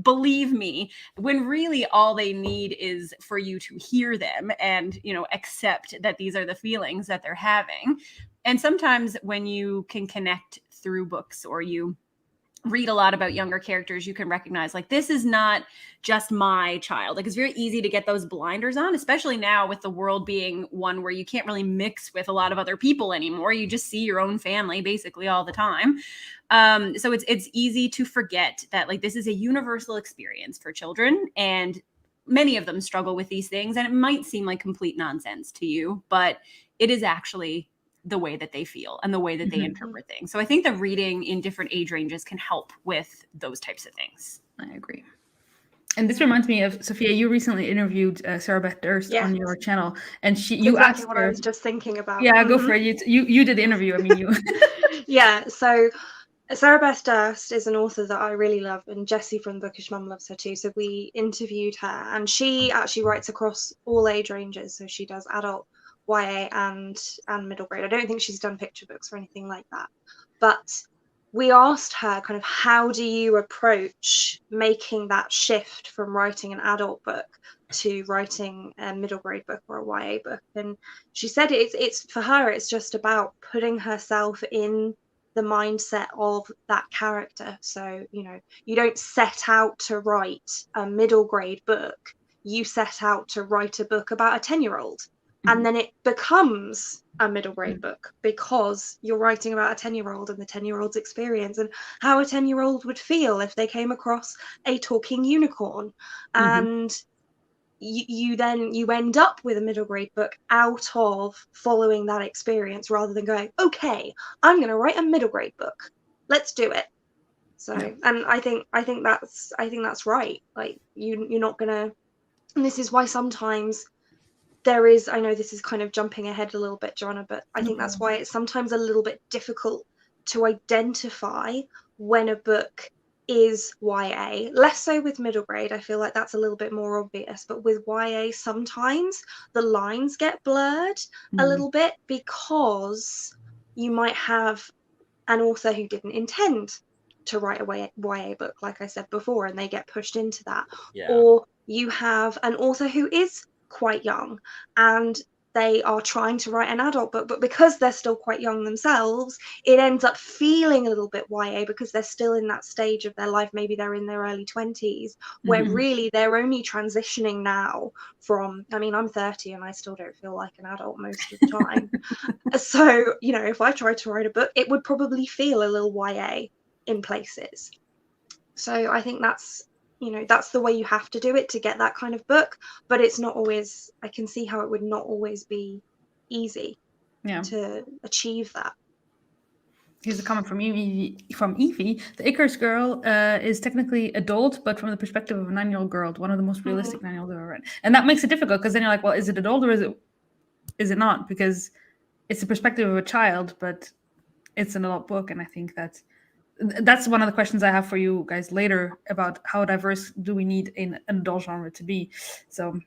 Believe me, when really all they need is for you to hear them and, accept that these are the feelings that they're having. And sometimes when you can connect through books or you read a lot about younger characters, you can recognize this is not just my child. It's very easy to get those blinders on, especially now with the world being one where you can't really mix with a lot of other people anymore. You just see your own family basically all the time. So it's easy to forget that this is a universal experience for children, and many of them struggle with these things, and it might seem like complete nonsense to you, but it is actually the way that they feel and the way that they interpret things. So I think that reading in different age ranges can help with those types of things. I agree. And this reminds me of, Sophia, you recently interviewed Sarah Beth Durst on your channel, and you asked her, what I was just thinking about. Yeah, go for it. You did the interview. I mean, you. Yeah. So Sarah Beth Durst is an author that I really love, and Jessie from Bookish Mum loves her too. So we interviewed her, and she actually writes across all age ranges. So she does adult, YA, and middle grade. I don't think she's done picture books or anything like that. But we asked her kind of, how do you approach making that shift from writing an adult book to writing a middle grade book or a YA book? And she said it's for her, it's just about putting herself in the mindset of that character. So, you don't set out to write a middle grade book. You set out to write a book about a 10-year-old. And then it becomes a middle grade book because you're writing about a 10-year-old and the 10-year-old's experience and how a 10-year-old would feel if they came across a talking unicorn. And you end up with a middle grade book out of following that experience, rather than going, okay, I'm going to write a middle grade book. Let's do it. So, and I think that's right. You're not going to, and this is why sometimes there is, I know this is kind of jumping ahead a little bit, Joanna, but I think that's why it's sometimes a little bit difficult to identify when a book is YA. Less so with middle grade. I feel like that's a little bit more obvious, but with YA, sometimes the lines get blurred a little bit because you might have an author who didn't intend to write a YA book, like I said before, and they get pushed into that. Yeah. Or you have an author who is quite young and they are trying to write an adult book, but because they're still quite young themselves, it ends up feeling a little bit YA because they're still in that stage of their life. Maybe they're in their early 20s, where really they're only transitioning now from, I mean, I'm 30 and I still don't feel like an adult most of the time. So, you know, if I tried to write a book, it would probably feel a little YA in places. So I think that's, you know, that's the way you have to do it to get that kind of book, but it's not always, I can see how it would not always be easy to achieve that. Here's a comment from Evie. The Icarus Girl is technically adult, but from the perspective of a 9-year-old girl, one of the most realistic 9-year-olds I've ever read. And that makes it difficult because then you're like, well, is it adult or is it not? Because it's the perspective of a child, but it's an adult book. And I think that's one of the questions I have for you guys later about how diverse do we need in an adult genre to be. So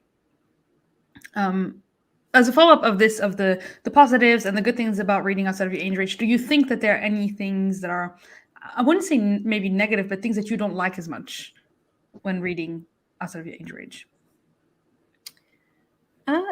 as a follow-up of this, of the positives and the good things about reading outside of your age range, do you think that there are any things that are, I wouldn't say maybe negative, but things that you don't like as much when reading outside of your age range?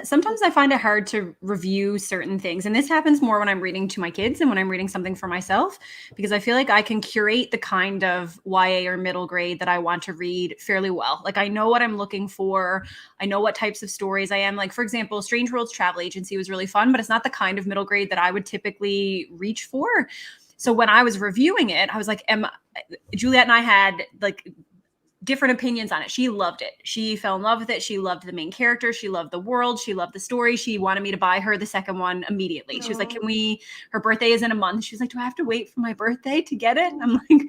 Sometimes I find it hard to review certain things. And this happens more when I'm reading to my kids and when I'm reading something for myself, because I feel like I can curate the kind of YA or middle grade that I want to read fairly well. Like I know what I'm looking for. I know what types of stories I am. Like, for example, Strange Worlds Travel Agency was really fun, but it's not the kind of middle grade that I would typically reach for. So when I was reviewing it, I was like, Juliet and I had like different opinions on it. She loved it. She fell in love with it. She loved the main character. She loved the world. She loved the story. She wanted me to buy her the second one immediately. She was like, her birthday is in a month. She was like, do I have to wait for my birthday to get it? And I'm like,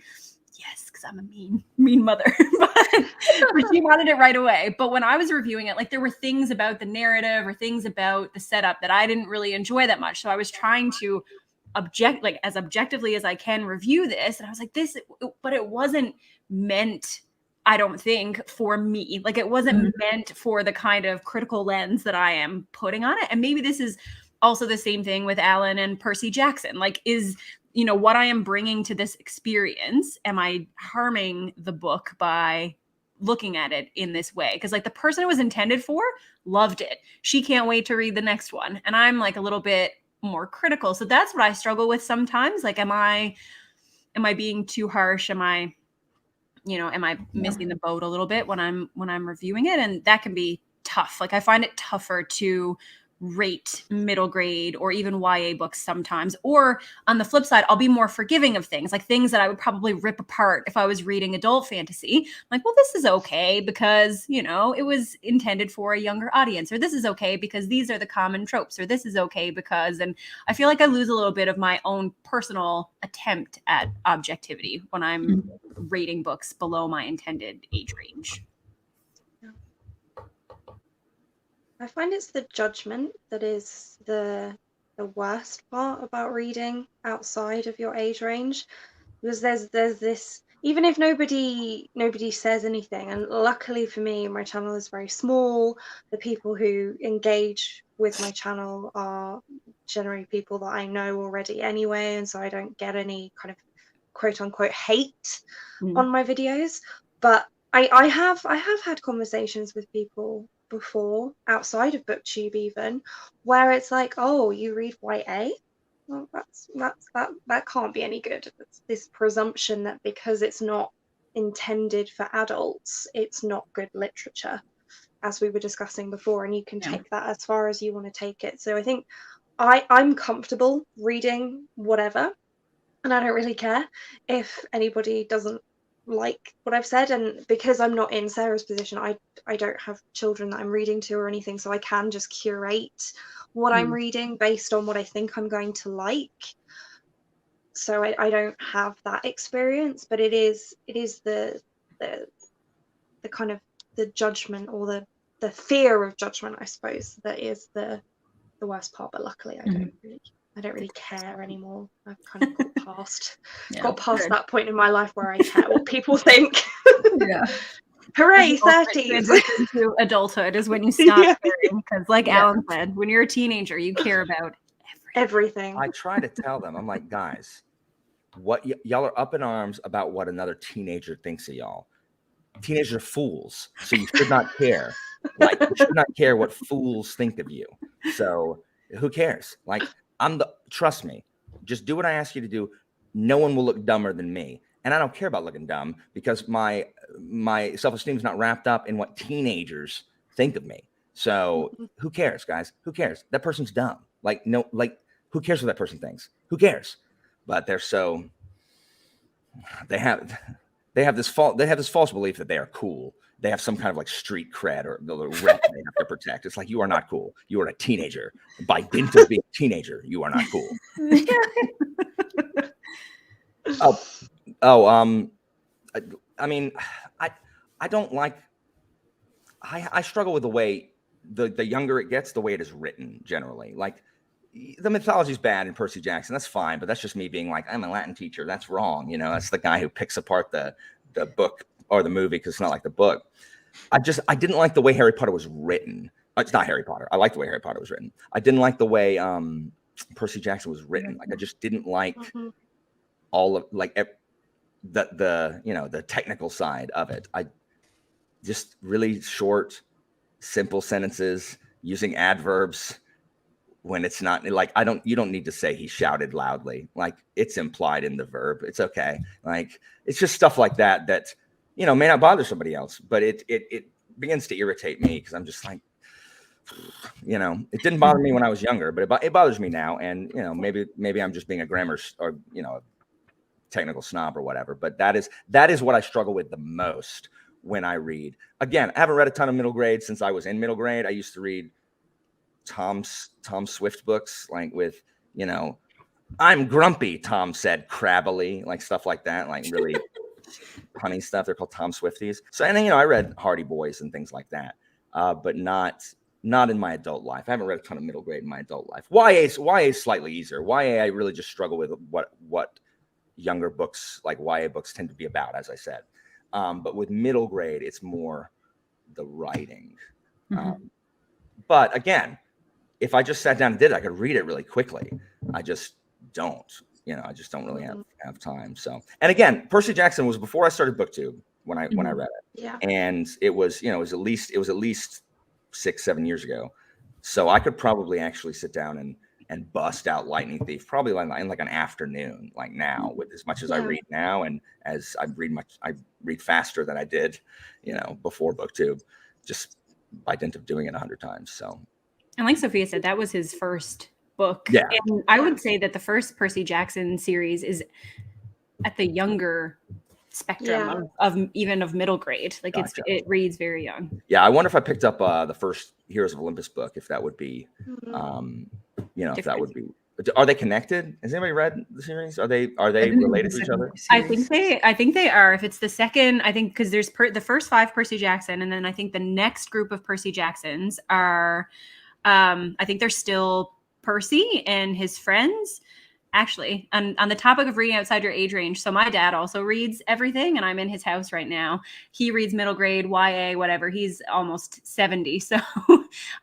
yes, because I'm a mean mother. but she wanted it right away. But when I was reviewing it, like there were things about the narrative or things about the setup that I didn't really enjoy that much. So I was trying to as objectively as I can review this. And I was like, but it wasn't meant, I don't think, for me. Like it wasn't meant for the kind of critical lens that I am putting on it. And maybe this is also the same thing with Allen and Percy Jackson. Like is, you know, what I am bringing to this experience, am I harming the book by looking at it in this way? Because like the person it was intended for loved it. She can't wait to read the next one. And I'm like a little bit more critical. So that's what I struggle with sometimes. Like, am I being too harsh? Am I missing the boat a little bit when I'm reviewing it? And that can be tough. Like I find it tougher to rate middle grade or even YA books sometimes. Or on the flip side, I'll be more forgiving of things, like things that I would probably rip apart if I was reading adult fantasy. Like, well, this is okay because, you know, it was intended for a younger audience, or this is okay because these are the common tropes, or this is okay because, and I feel like I lose a little bit of my own personal attempt at objectivity when I'm rating books below my intended age range. I find it's the judgment that is the worst part about reading outside of your age range, because there's this, even if nobody says anything, and luckily for me, my channel is very small. The people who engage with my channel are generally people that I know already anyway, and so I don't get any kind of quote unquote hate on my videos. But I have had conversations with people before outside of BookTube even, where it's like, oh, you read YA? Well, that can't be any good. It's this presumption that because it's not intended for adults, it's not good literature, as we were discussing before, and you can take that as far as you want to take it. So I think I'm comfortable reading whatever, and I don't really care if anybody doesn't like what I've said. And because I'm not in Sarah's position, I don't have children that I'm reading to or anything, so I can just curate what I'm reading based on what I think I'm going to like. So I don't have that experience, but it is the kind of the judgment, or the fear of judgment, I suppose, that is the worst part. But luckily I don't really care anymore. I've kind of got past that point in my life where I care what people think. Hooray, 30s. To adulthood is when you stop caring, because like Alan said, when you're a teenager, you care about everything. I try to tell them, I'm like, guys, what y'all are up in arms about what another teenager thinks of y'all. Teenagers are fools, so you should not care. Like, you should not care what fools think of you. So who cares? Like, trust me, just do what I ask you to do. No one will look dumber than me. And I don't care about looking dumb because my self-esteem is not wrapped up in what teenagers think of me. So who cares, guys? Who cares? That person's dumb. Like, no, like, who cares what that person thinks? Who cares? But they have this false belief that they are cool. They have some kind of like street cred or the little rep they have to protect. It's like, you are not cool. You are a teenager. By dint of being a teenager, you are not cool. I mean, I don't like. I struggle with the way the younger it gets, the way it is written generally. Like, the mythology is bad in Percy Jackson. That's fine, but that's just me being like, I'm a Latin teacher. That's wrong. You know, that's the guy who picks apart the book or the movie because it's not like the book. I didn't like the way Harry Potter was written. It's not Harry Potter. I like the way Harry Potter was written. I didn't like the way Percy Jackson was written. Like, I just didn't like all of like the technical side of it. I just really short, simple sentences using adverbs when it's not like, you don't need to say he shouted loudly. Like, it's implied in the verb. It's okay. Like, it's just stuff like that may not bother somebody else, but it begins to irritate me because I'm just like, it didn't bother me when I was younger, but it bothers me now. And, maybe I'm just being a grammar or, technical snob or whatever, but that is what I struggle with the most when I read. Again, I haven't read a ton of middle grade since I was in middle grade. I used to read Tom Swift books, like with, I'm grumpy, Tom said crabbily, like stuff like that, like really punny stuff. They're called Tom Swifties. So, and then, I read Hardy Boys and things like that, but not in my adult life. I haven't read a ton of middle grade in my adult life. YA is slightly easier. YA, I really just struggle with what younger books, like YA books, tend to be about, as I said. But with middle grade, it's more the writing. But again, if I just sat down and did it, I could read it really quickly. I just don't. I just don't really have time. So, and again, Percy Jackson was before I started BookTube when I read it. Yeah. And it was, it was at least 6-7 years ago. So I could probably actually sit down and bust out Lightning Thief probably in like an afternoon, like now, with as much as I read now, and as I read faster than I did, before BookTube, just by dint of doing it 100 times. So, and like Sophia said, that was his first book. Yeah. And I would say that the first Percy Jackson series is at the younger spectrum of middle grade. Like, Gotcha. It reads very young. Yeah, I wonder if I picked up the first Heroes of Olympus book, if that would be, if that would be. Are they connected? Has anybody read the series? Are they related to each other? I think they are. If it's the second, I think, because there's the first 5 Percy Jackson, and then I think the next group of Percy Jacksons are, I think they're still Percy and his friends. Actually, on the topic of reading outside your age range, so my dad also reads everything, and I'm in his house right now. He reads middle grade, YA, whatever. He's almost 70, so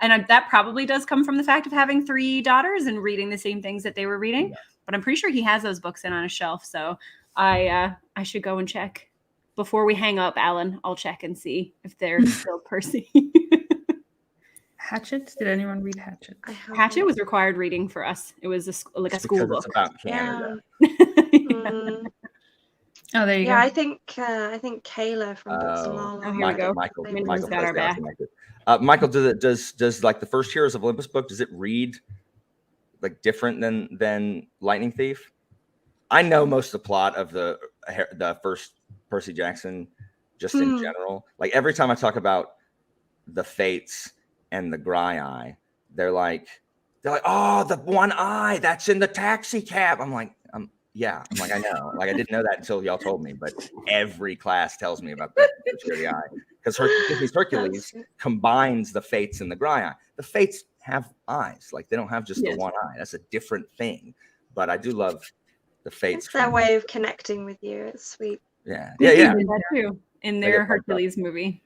and that probably does come from the fact of having 3 daughters and reading the same things that they were reading. Yeah. But I'm pretty sure he has those books in on a shelf, so I should go and check before we hang up, Alan. I'll check and see if they're still Percy. Hatchet? Did anyone read Hatchet? Hatchet was required reading for us. It was a school book. It's about Canada. Oh, there you go. Yeah, I think Kayla from Books and Lala. Oh, here we go. Michael got our back. Michael, does like the first Heroes of Olympus book, does it read like different than Lightning Thief? I know most of the plot of the first Percy Jackson, just in general. Like, every time I talk about the Fates and the Graiai, they're like, oh, the one eye that's in the taxi cab. I'm like, yeah. I'm like, I know. Like, I didn't know that until y'all told me, but every class tells me about the Graiai, because Hercules combines the Fates and the Graiai. The Fates have eyes. Like, they don't have just the one eye. That's a different thing. But I do love the Fates. It's their way of connecting with you. It's sweet. Yeah. That too, in their Hercules movie.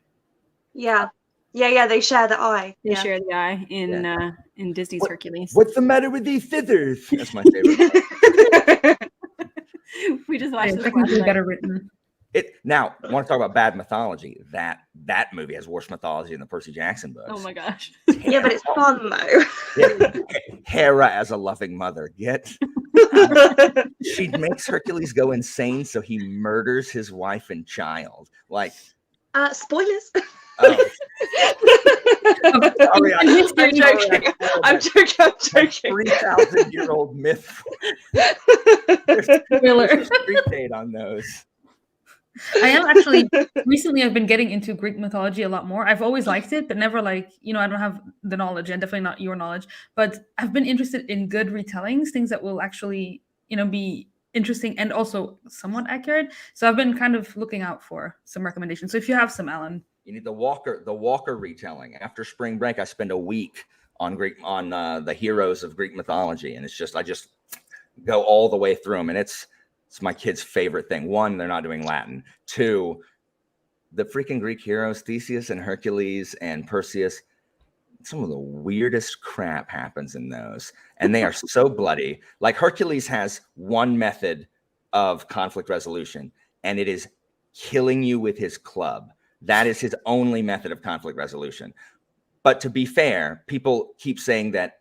Yeah. Yeah, they share the eye. They share the eye in Disney's Hercules. What's the matter with these feathers? That's my favorite. We just watched this last technically night. better written. Now, I want to talk about bad mythology. That movie has worse mythology than the Percy Jackson books. Oh my gosh. Yeah, but it's fun though. Yeah. Hera as a loving mother. She makes Hercules go insane, so he murders his wife and child. Like, spoilers. oh, sorry, I'm joking. 3,000-year-old myth. There's a street date on those. I am actually recently I've been getting into Greek mythology a lot more. I've always liked it, but never I don't have the knowledge, and definitely not your knowledge, but I've been interested in good retellings, things that will actually, be interesting and also somewhat accurate. So I've been kind of looking out for some recommendations. So if you have some, Alan. You need the Walker retelling. After spring break, I spend a week on the heroes of Greek mythology, and it's just I just go all the way through them, and it's my kids' favorite thing. One, they're not doing Latin. Two, the freaking Greek heroes, Theseus and Hercules and Perseus, some of the weirdest crap happens in those. And they are so bloody. Like Hercules has one method of conflict resolution, and it is killing you with his club. That is his only method of conflict resolution. But to be fair, people keep saying that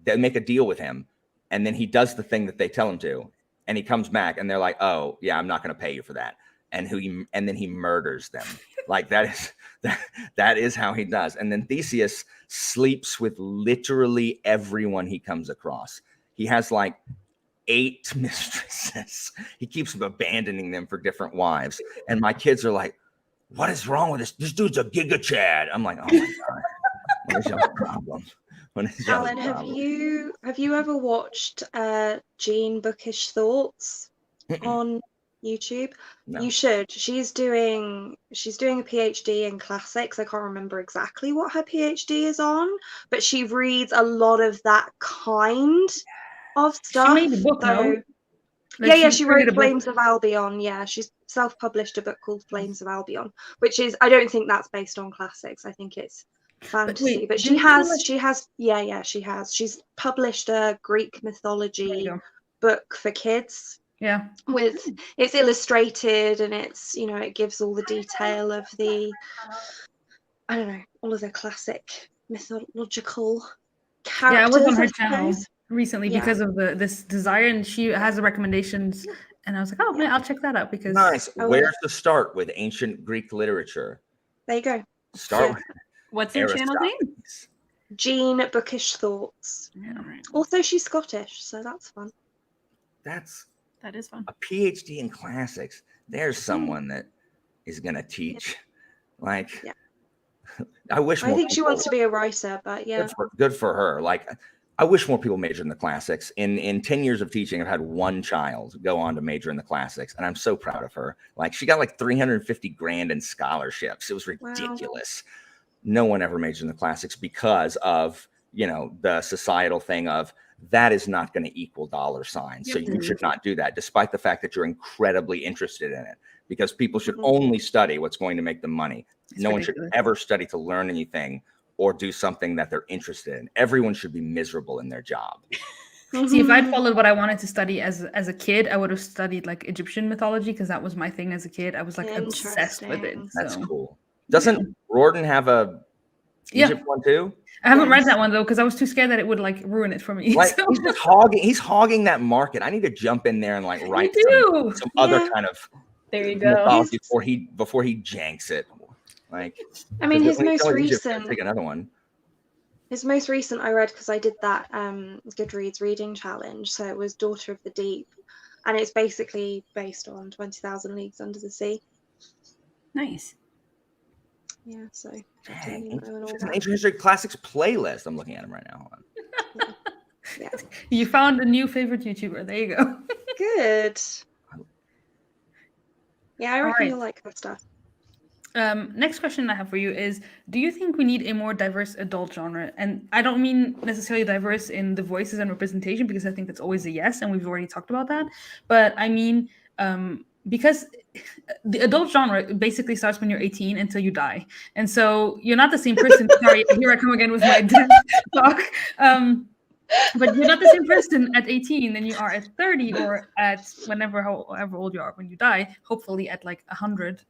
they make a deal with him, and then he does the thing that they tell him to. And he comes back and they're like, oh, yeah, I'm not going to pay you for that. And then he murders them. Like that is how he does. And then Theseus sleeps with literally everyone he comes across. He has like 8 mistresses. He keeps abandoning them for different wives. And my kids are like, what is wrong with this? This dude's a giga Chad. I'm like, oh my God, what is your problem? Alan, have you ever watched Jean Bookish Thoughts on YouTube? No. You should. She's doing a PhD in classics. I can't remember exactly what her PhD is on, but she reads a lot of that kind of stuff. She made a book, no? She wrote Flames of Albion. Yeah, she's self-published a book called Flames of Albion, which is, I don't think that's based on classics. I think it's fantasy, but she has. She's published a Greek mythology book for kids. Yeah. It's illustrated, and it's, it gives all the detail of all of the classic mythological characters. Yeah, I was on her channel recently because of this desire, and she has the recommendations, and I was like, oh man, I'll check that out because nice. Where's the start with ancient Greek literature? There you go. Start with what's her channel name? Jean Bookish Thoughts. Yeah, right. Also, she's Scottish, so that's fun. That is fun. A PhD in classics. There's someone that is gonna teach. Like, I think she wants to be a writer, but yeah. Good for her. Like, I wish more people majored in the classics. In 10 years of teaching, I've had one child go on to major in the classics, and I'm so proud of her. Like, she got like $350,000 in scholarships. It was ridiculous. Wow. No one ever majored in the classics because of, the societal thing of that is not going to equal dollar signs. So you should not do that, despite the fact that you're incredibly interested in it, because people should only study what's going to make them money. No one should ever study to learn anything or do something that they're interested in. Everyone should be miserable in their job. See, if I'd followed what I wanted to study as a kid, I would have studied like Egyptian mythology, because that was my thing as a kid. I was like obsessed with it. That's cool. Doesn't Riordan have a Egypt one too? I haven't read that one though, because I was too scared that it would like ruin it for me. Like, he's hogging that market. I need to jump in there and like write some other kind of mythology before he janks it. Like, I mean, his most recent. Take another one. His most recent I read, because I did that Goodreads reading challenge. So it was Daughter of the Deep, and it's basically based on 20,000 Leagues Under the Sea. Nice. Yeah, so it's an ancient history classics playlist. I'm looking at him right now. Yeah. You found a new favorite YouTuber. There you go. Good. Yeah, I reckon you'll like that stuff. Next question I have for you is, do you think we need a more diverse adult genre? And I don't mean necessarily diverse in the voices and representation, because I think that's always a yes, and we've already talked about that. But I mean because the adult genre basically starts when you're 18 until you die. And so you're not the same person. Sorry, here I come again with my death talk. But you're not the same person at 18 than you are at 30 or at however old you are when you die, hopefully at like 100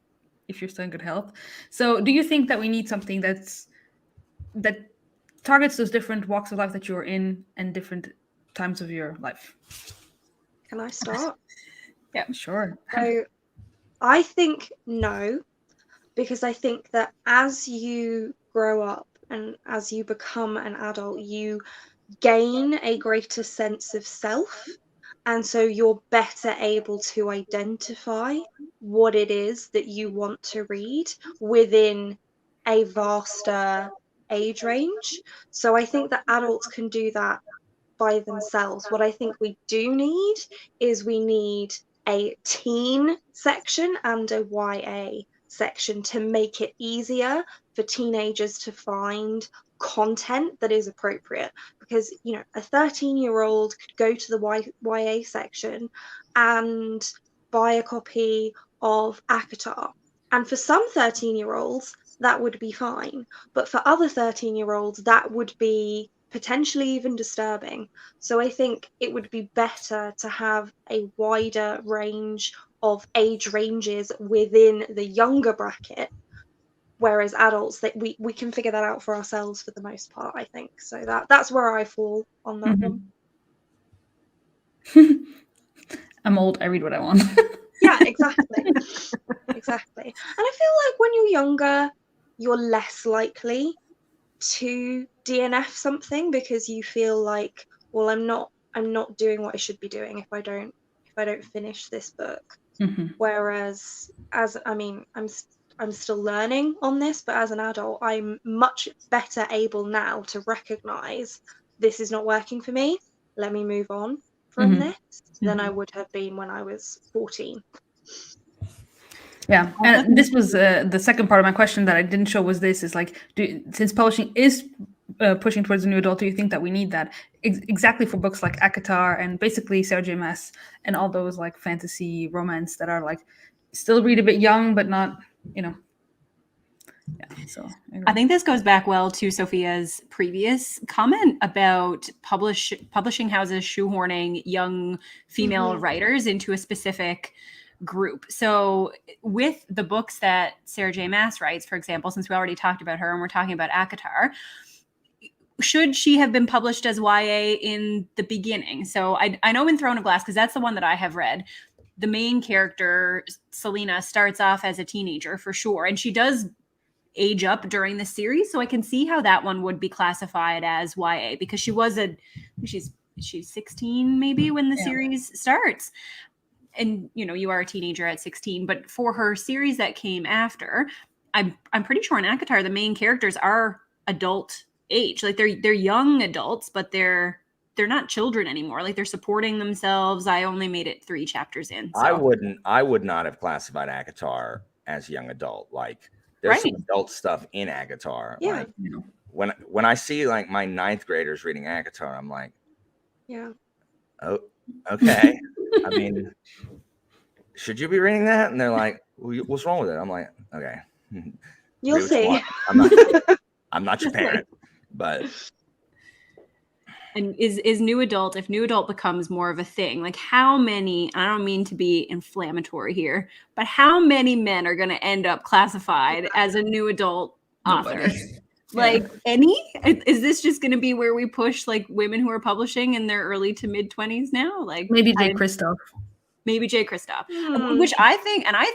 if you're still in good health. So do you think that we need something that targets those different walks of life that you're in and different times of your life? Can I start? Yeah, sure. So I think no, because I think that as you grow up and as you become an adult, you gain a greater sense of self. And so you're better able to identify what it is that you want to read within a vaster age range. So I think that adults can do that by themselves. What I think we do need is we need a teen section and a YA section to make it easier for teenagers to find content that is appropriate, because a 13-year-old could go to the YA section and buy a copy of ACOTAR, and for some 13-year-olds that would be fine, but for other 13-year-olds that would be potentially even disturbing. So I think it would be better to have a wider range of age ranges within the younger bracket, whereas adults, that we can figure that out for ourselves for the most part, I think. So that's where I fall on that one. I'm old, I read what I want. Yeah, exactly. Exactly. And I feel like when you're younger, you're less likely to DNF something because you feel like, well, I'm not doing what I should be doing if I don't finish this book. Whereas I'm still learning on this, but as an adult, I'm much better able now to recognize this is not working for me. Let me move on from this than I would have been when I was 14. Yeah, and this was the second part of my question that I didn't show was this, is like, since publishing is pushing towards the new adult, do you think that we need that exactly for books like ACOTAR and basically Sarah J. Maas and all those like fantasy romance that are like still read a bit young, but not, yeah, so I think this goes back well to Sophia's previous comment about publishing houses shoehorning young female writers into a specific group. So with the books that Sarah J. Maas writes, for example, since we already talked about her and we're talking about ACOTAR, should she have been published as YA in the beginning? So I know in Throne of Glass, because that's the one that I have read, the main character, Selena, starts off as a teenager for sure. And she does age up during the series. So I can see how that one would be classified as YA, because she's 16 maybe when the series starts. And you are a teenager at 16, but for her series that came after, I'm pretty sure in ACOTAR the main characters are adult age. Like they're young adults, but they're not children anymore. Like they're supporting themselves. I only made it 3 chapters in. So. I would not have classified ACOTAR as young adult. Like there's some adult stuff in ACOTAR. Yeah. Like when I see like my 9th graders reading ACOTAR, I'm like, yeah, oh, okay. I mean, should you be reading that? And they're like, what's wrong with it? I'm like, okay. You'll see. I'm not your parent, but. And is new adult, if new adult becomes more of a thing, like how many, I don't mean to be inflammatory here, but how many men are going to end up classified as a new adult author? Like any? Is this just going to be where we push like women who are publishing in their early to mid 20s now? Like maybe Jay Kristoff. Which I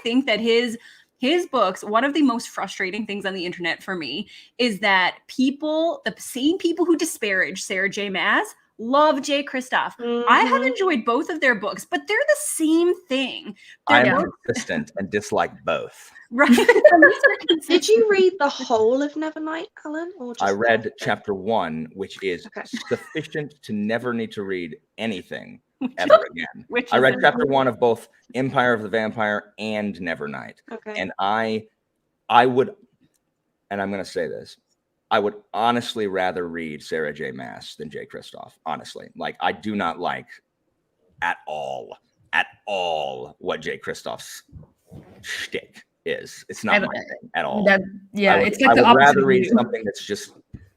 think that his books, one of the most frustrating things on the internet for me is that the same people who disparage Sarah J. Maas love Jay Kristoff. I have enjoyed both of their books, but they're the same thing. I am consistent and dislike both. Right. Did you read the whole of Nevernight, Alan? Or just I read chapter 1, which is sufficient to never need to read anything ever again. I read chapter 1 of both Empire of the Vampire and Nevernight. Okay. And I would, and I'm going to say this, I would honestly rather read Sarah J. Maas than Jay Kristoff. Honestly, like I do not like at all at all what Jay Kristoff's shtick is. It's not my thing at all. It's like I the would opposite rather of read you. something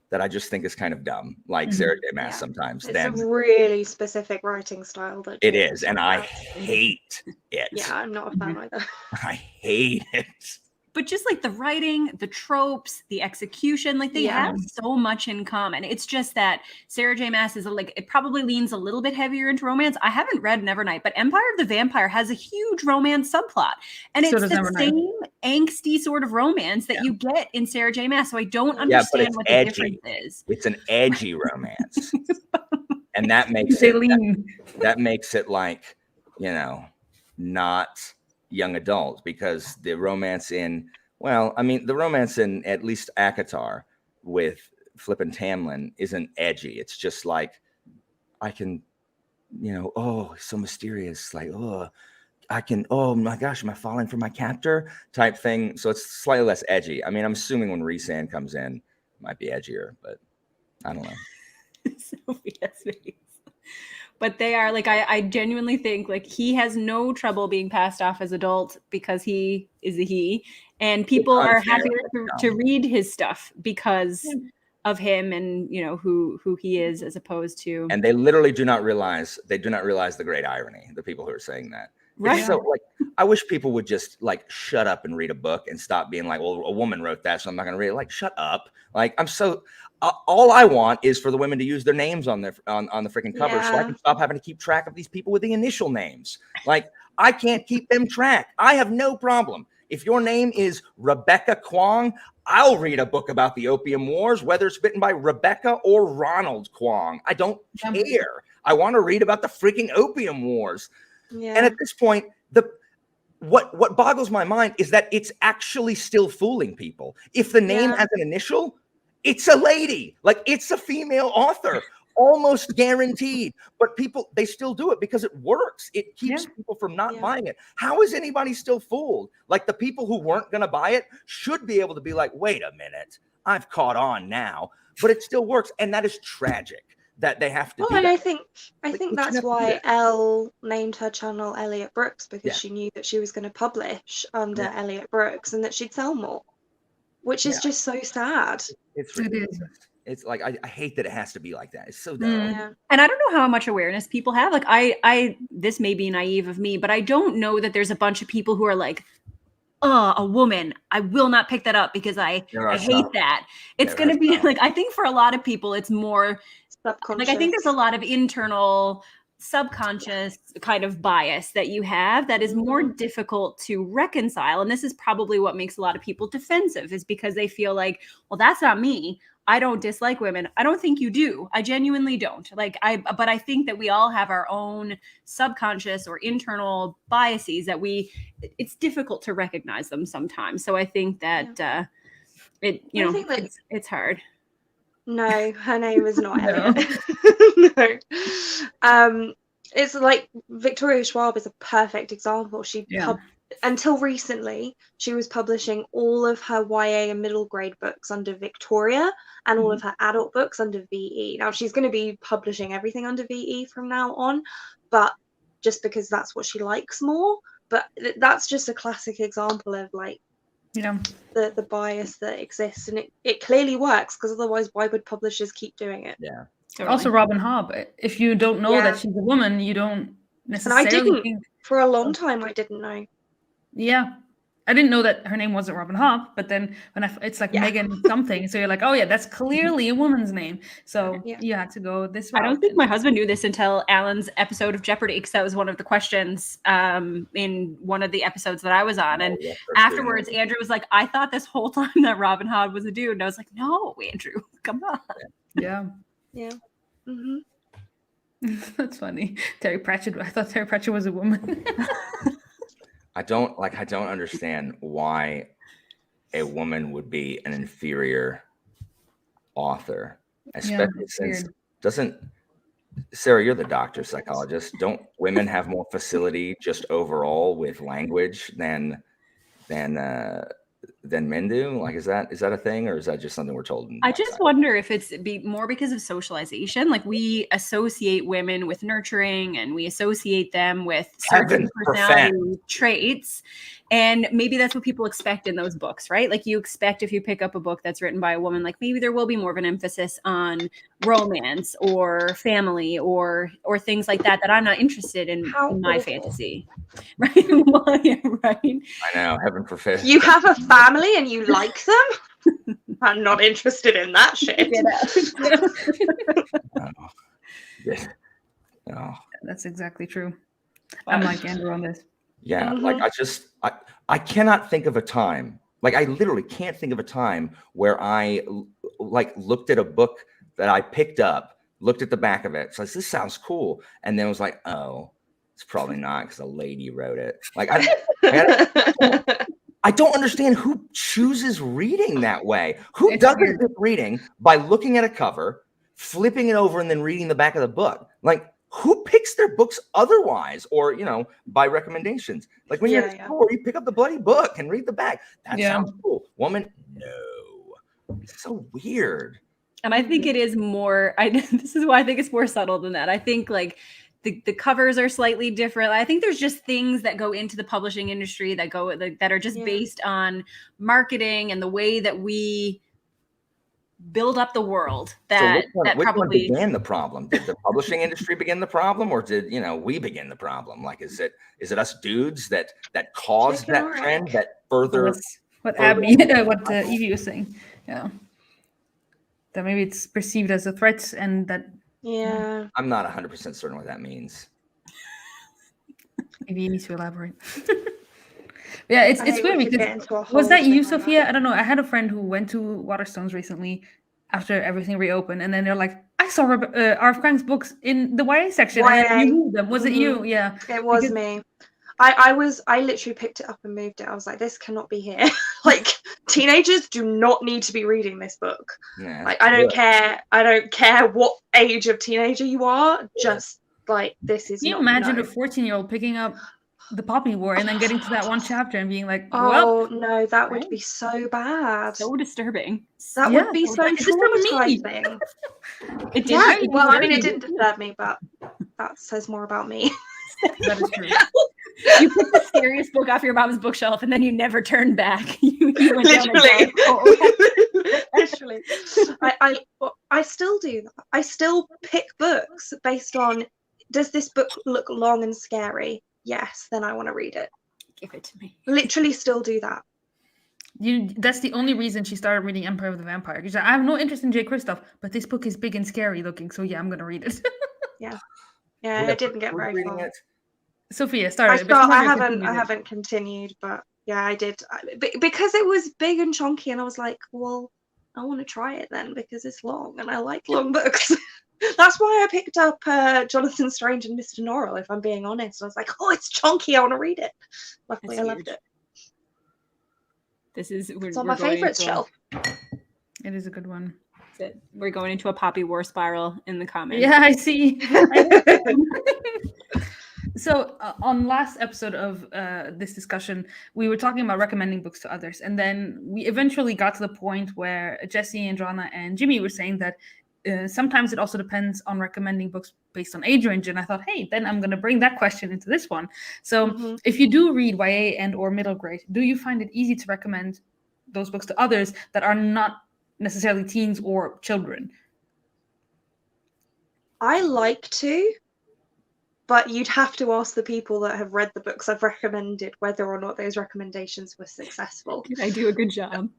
that I just think is kind of dumb, like Sarah J. Maas sometimes. It's Then a really specific writing style that it Jay is, and I hate it. Yeah, I'm not a fan either. I hate it. But just like the writing, the tropes, the execution, like they have so much in common. It's just that Sarah J. Maas is it probably leans a little bit heavier into romance. I haven't read Nevernight, but Empire of the Vampire has a huge romance subplot. And So it's the same angsty sort of romance that you get in Sarah J. Maas. So I don't understand what the difference is. It's an edgy romance. And that makes it like, not young adult, because the romance in at least ACOTAR with Flip and Tamlin isn't edgy. It's just like, I can, oh, so mysterious, like, oh, I can, oh my gosh, am I falling for my captor type thing? So it's slightly less edgy. I mean, I'm assuming when Rhysand comes in, it might be edgier, but I don't know. Sophia's face. But they are I genuinely think he has no trouble being passed off as adult because he is a he, and people are happier to read his stuff because of him and who he is, as opposed to. And they literally do not realize the great irony. The people who are saying that, right? So I wish people would just shut up and read a book and stop being like, well, a woman wrote that, so I'm not going to read it. Shut up! All I want is for the women to use their names on the freaking cover, so I can stop having to keep track of these people with the initial names. I can't keep them track. I have no problem. If your name is Rebecca Kwong, I'll read a book about the Opium Wars, whether it's written by Rebecca or Ronald Kwong. I don't care. I want to read about the freaking Opium Wars. Yeah. And at this point, what boggles my mind is that it's actually still fooling people. If the name has an initial, it's a lady, it's a female author, almost guaranteed. But people, they still do it because it works. It keeps people from not buying it. How is anybody still fooled? The people who weren't going to buy it should be able to be like, wait a minute, I've caught on now. But it still works. And that is tragic that they have to do and that. I think that's why Elle named her channel Elliot Brooks, because she knew that she was going to publish under Elliot Brooks and that she'd sell more. Which is just so sad. It's ridiculous. It's I hate that it has to be like that. It's so dumb. Yeah. And I don't know how much awareness people have. This may be naive of me, but I don't know that there's a bunch of people who are like, oh, a woman, I will not pick that up because I hate that. It's going to be I think for a lot of people, it's more subconscious. I think there's a lot of internal subconscious kind of bias that you have that is more difficult to reconcile. And this is probably what makes a lot of people defensive, is because they feel like, well, that's not me. I don't dislike women. I don't think you do. I genuinely don't. But I think that we all have our own subconscious or internal biases that it's difficult to recognize them sometimes. So I think that it's hard. No, her name is not Elliot. No. It's Victoria Schwab is a perfect example. Until recently, she was publishing all of her YA and middle grade books under Victoria and all of her adult books under VE. Now she's going to be publishing everything under VE from now on, but just because that's what she likes more. But that's just a classic example of the bias that exists, and it clearly works, because otherwise why would publishers keep doing it? Totally. Also Robin Hobb, if you don't know that she's a woman, you don't necessarily and I didn't for a long time. I didn't know. I didn't know that her name wasn't Robin Hobb, but then when it's Megan something, so you're like, oh yeah, that's clearly a woman's name. So you had to go this route. I don't think my husband knew this until Alan's episode of Jeopardy, because that was one of the questions in one of the episodes that I was on. And afterwards, Andrew was like, I thought this whole time that Robin Hobb was a dude. And I was like, no, Andrew, come on. Yeah. Mm-hmm. That's funny. Terry Pratchett. I thought Terry Pratchett was a woman. I don't understand why a woman would be an inferior author, especially since Sarah, you're the doctor psychologist. Don't women have more facility just overall with language than than men do? Like, is that a thing, or is that just something we're told? I just wonder if it's more because of socialization. Like, we associate women with nurturing, and we associate them with certain personality traits. And maybe that's what people expect in those books, right? Like, you expect if you pick up a book that's written by a woman, like maybe there will be more of an emphasis on romance or family or things like that I'm not interested in my fantasy. Right? Well, yeah, right. I know, heaven forbid. You have a family and you like them? I'm not interested in that shit. Oh. That's exactly true. I'm like Andrew on this. Yeah, like I cannot think of a time. Like, I literally can't think of a time where I like looked at a book that I picked up, looked at the back of it, so this sounds cool, and then was like, oh, it's probably not because a lady wrote it. Like, I don't understand who chooses reading that way. Who does reading by looking at a cover, flipping it over, and then reading the back of the book? Like, who picks their books otherwise, or by recommendations? Like, when you're at school, you pick up the bloody book and read the back. That sounds cool. Woman, no, it's so weird. And I think it is more. This is why I think it's more subtle than that. I think like the covers are slightly different. I think there's just things that go into the publishing industry that are just based on marketing and the way that we build up the world. Which one began the problem? Did the publishing industry begin the problem, or did we begin the problem? Like, is it us dudes that caused that trend that further? What Evie was saying, that maybe it's perceived as a threat, and that. Yeah, I'm not 100% certain what that means. Maybe you need to elaborate. Yeah, it's weird because was that you, Sophia? I don't know. I had a friend who went to Waterstones recently after everything reopened, and then they're like, I saw R.F. Kuang's books in the YA section, and you moved them. Was it you? Yeah, it was me. I literally picked it up and moved it. I was like, this cannot be here. Like, teenagers do not need to be reading this book. Yeah, like, I don't care what age of teenager you are. Just like, this is. Can you imagine a 14-year-old picking up The Poppy War and then getting to that one chapter and being like, oh no, that would be so bad. So disturbing. That would be so traumatizing. It did. Well, I mean, it didn't disturb me, but that says more about me. That is true. You picked the scariest book off your mom's bookshelf, and then you never turned back. You went literally. Literally. I still do that. I still pick books based on, does this book look long and scary? Yes, then I want to read it. Give it to me. Literally still do that. That's the only reason she started reading Empire of the Vampire. She's like, I have no interest in J. Kristoff, but this book is big and scary looking, so yeah, I'm going to read it. Yeah, it didn't get very far. Sophia started. I haven't continued, but yeah, I did because it was big and chunky, and I was like, well, I want to try it then because it's long, and I like long books. That's why I picked up Jonathan Strange and Mr. Norrell, if I'm being honest. I was like, oh, it's chunky, I want to read it. Luckily, I loved it. It's on my favorites shelf. It is a good one. We're going into a Poppy War spiral in the comments. Yeah, I see. So on last episode of this discussion, we were talking about recommending books to others. And then we eventually got to the point where Jessie and Joanna and Jimmy were saying that sometimes it also depends on recommending books based on age range. And I thought, hey, then I'm going to bring that question into this one. So if you do read YA and or middle grade, do you find it easy to recommend those books to others that are not necessarily teens or children? I like to, but you'd have to ask the people that have read the books I've recommended whether or not those recommendations were successful. I do a good job.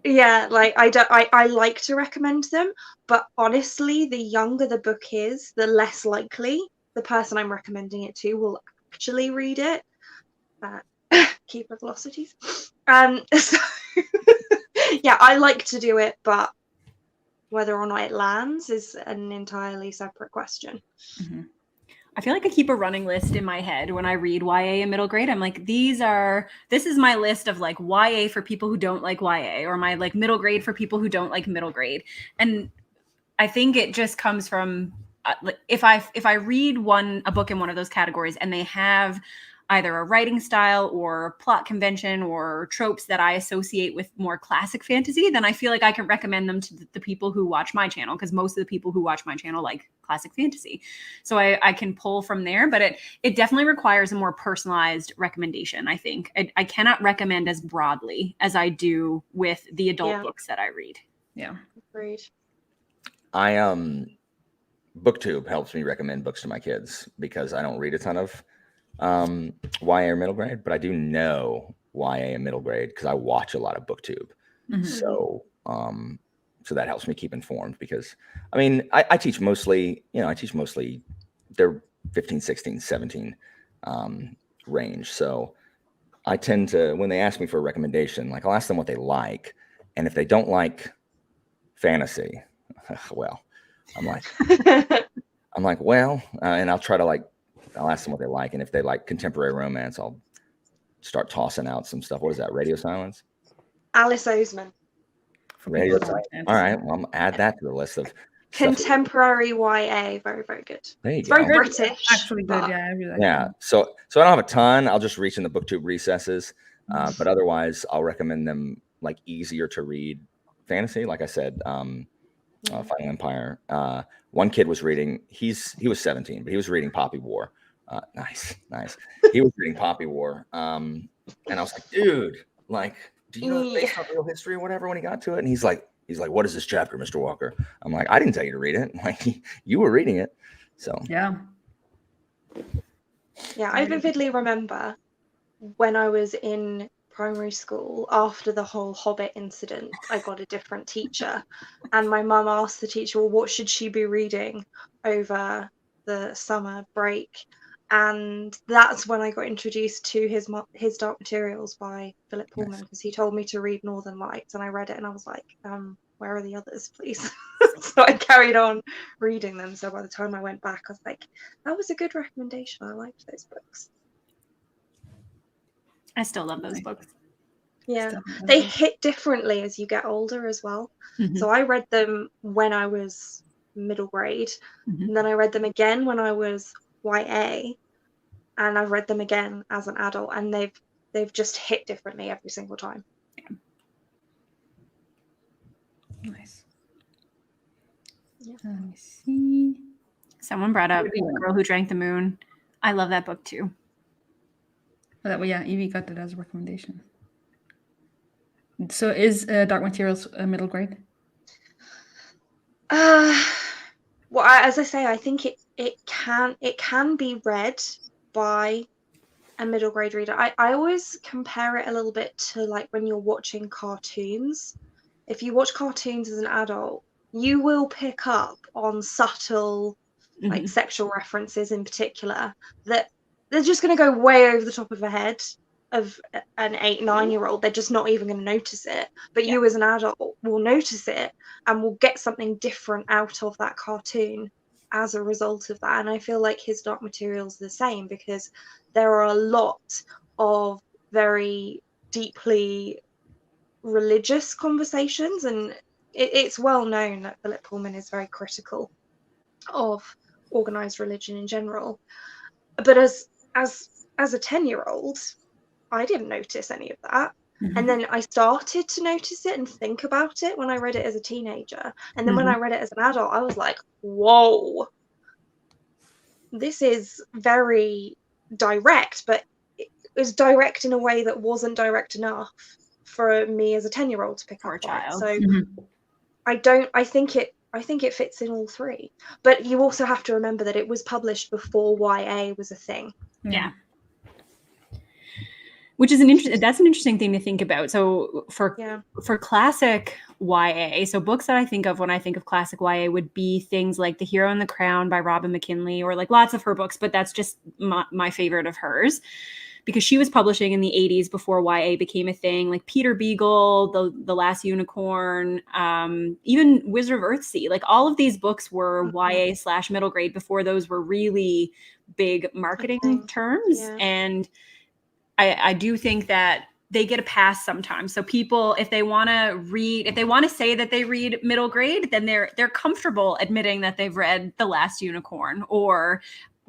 Yeah, like I like to recommend them, but honestly, the younger the book is, the less likely the person I'm recommending it to will actually read it. Keeper velocities. So yeah, I like to do it, but whether or not it lands is an entirely separate question. Mm-hmm. I feel like I keep a running list in my head when I read YA in middle grade. I'm like, this is my list of like YA for people who don't like YA, or my like middle grade for people who don't like middle grade. And I think it just comes from if I read a book in one of those categories and they have either a writing style or plot convention or tropes that I associate with more classic fantasy, then I feel like I can recommend them to the people who watch my channel, because most of the people who watch my channel like classic fantasy. So I can pull from there, but it definitely requires a more personalized recommendation, I think. I cannot recommend as broadly as I do with the adult books that I read. Yeah. Agreed. BookTube helps me recommend books to my kids because I don't read a ton of YA or middle grade, but I do know YA and middle grade because I watch a lot of BookTube. Mhm. So so that helps me keep informed, because I mean, I teach mostly, they're 15, 16, 17 range. So I tend to, when they ask me for a recommendation, like I'll ask them what they like. And if they don't like fantasy, well, I'm like, well, and I'll try to I'll ask them what they like. And if they like contemporary romance, I'll start tossing out some stuff. What is that? Radio silence? Alice Oseman. Radio silence. All right. Well, I'm gonna add that to the list of Contemporary YA. Very, very good. There you It's go. very British. Actually good, but- yeah. I really like Yeah. that. So I don't have a ton. I'll just reach in the BookTube recesses. But otherwise, I'll recommend them like easier to read fantasy. Like I said, Final Empire. One kid was reading. He was 17, but he was reading Poppy War. Nice. He was reading Poppy War. And I was like, dude, like, do you know it's based on real history or whatever? When he got to it, and he's like, what is this chapter, Mr. Walker? I'm like, I didn't tell you to read it. Like, you were reading it. So Yeah. Yeah, I vividly remember when I was in primary school, after the whole Hobbit incident, I got a different teacher, and my mum asked the teacher, well, what should she be reading over the summer break? And that's when I got introduced to his Dark Materials by Philip Pullman, because he told me to read Northern Lights, and I read it and I was like, where are the others, please? So I carried on reading them. So by the time I went back, I was like, that was a good recommendation. I liked those books. I still love those books. Yeah, they hit differently as you get older as well. Mhm. So I read them when I was middle grade, and then I read them again when I was YA, and I've read them again as an adult, and they've just hit differently every single time. Nice. Yeah. Let me see. Someone brought up What do you The want? Girl Who Drank the Moon. I love that book too. Well, yeah, Evie got that as a recommendation. So is Dark Materials a middle grade? Well, as I say, I think it can be read by a middle grade reader. I always compare it a little bit to like when you're watching cartoons. If you watch cartoons as an adult, you will pick up on subtle like sexual references in particular that they're just going to go way over the top of the head of an 8-9-year-old. They're just not even going to notice it, but you as an adult will notice it and will get something different out of that cartoon as a result of that. And I feel like his Dark Materials are the same, because there are a lot of very deeply religious conversations, and it's well known that Philip Pullman is very critical of organized religion in general. But as a 10-year-old, I didn't notice any of that. And then I started to notice it and think about it when I read it as a teenager. And then when I read it as an adult, I was like, whoa, this is very direct, but it was direct in a way that wasn't direct enough for me as a 10-year-old to pick up on it. So I think it fits in all three. But you also have to remember that it was published before YA was a thing. Yeah. Which is an interesting thing to think about. So for classic YA, so books that I think of when I think of classic YA would be things like The Hero and the Crown by Robin McKinley, or like lots of her books, but that's just my favorite of hers, because she was publishing in the 80s before YA became a thing, like Peter Beagle, The Last Unicorn, even Wizard of Earthsea. Like all of these books were YA/middle grade before those were really big marketing terms. Yeah. And I do think that they get a pass sometimes. So people, if they want to say that they read middle grade, then they're comfortable admitting that they've read The Last Unicorn or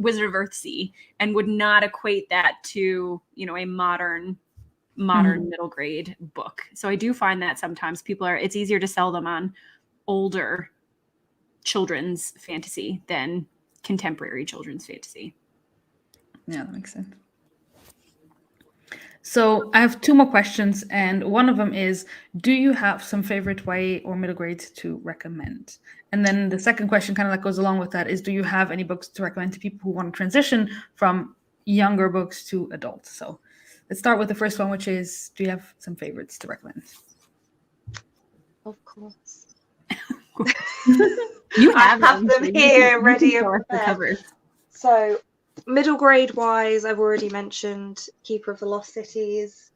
Wizard of Earthsea and would not equate that to, you know, a modern middle grade book. So I do find that sometimes it's easier to sell them on older children's fantasy than contemporary children's fantasy. Yeah, that makes sense. So I have 2 more questions, and one of them is, do you have some favorite YA or middle grades to recommend? And then the second question kind of that goes along with that is, do you have any books to recommend to people who want to transition from younger books to adults? So let's start with the first one, which is, do you have some favorites to recommend? Of course. You I have them here ready and the prepared. covers. So middle grade wise, I've already mentioned Keeper of the Lost Cities.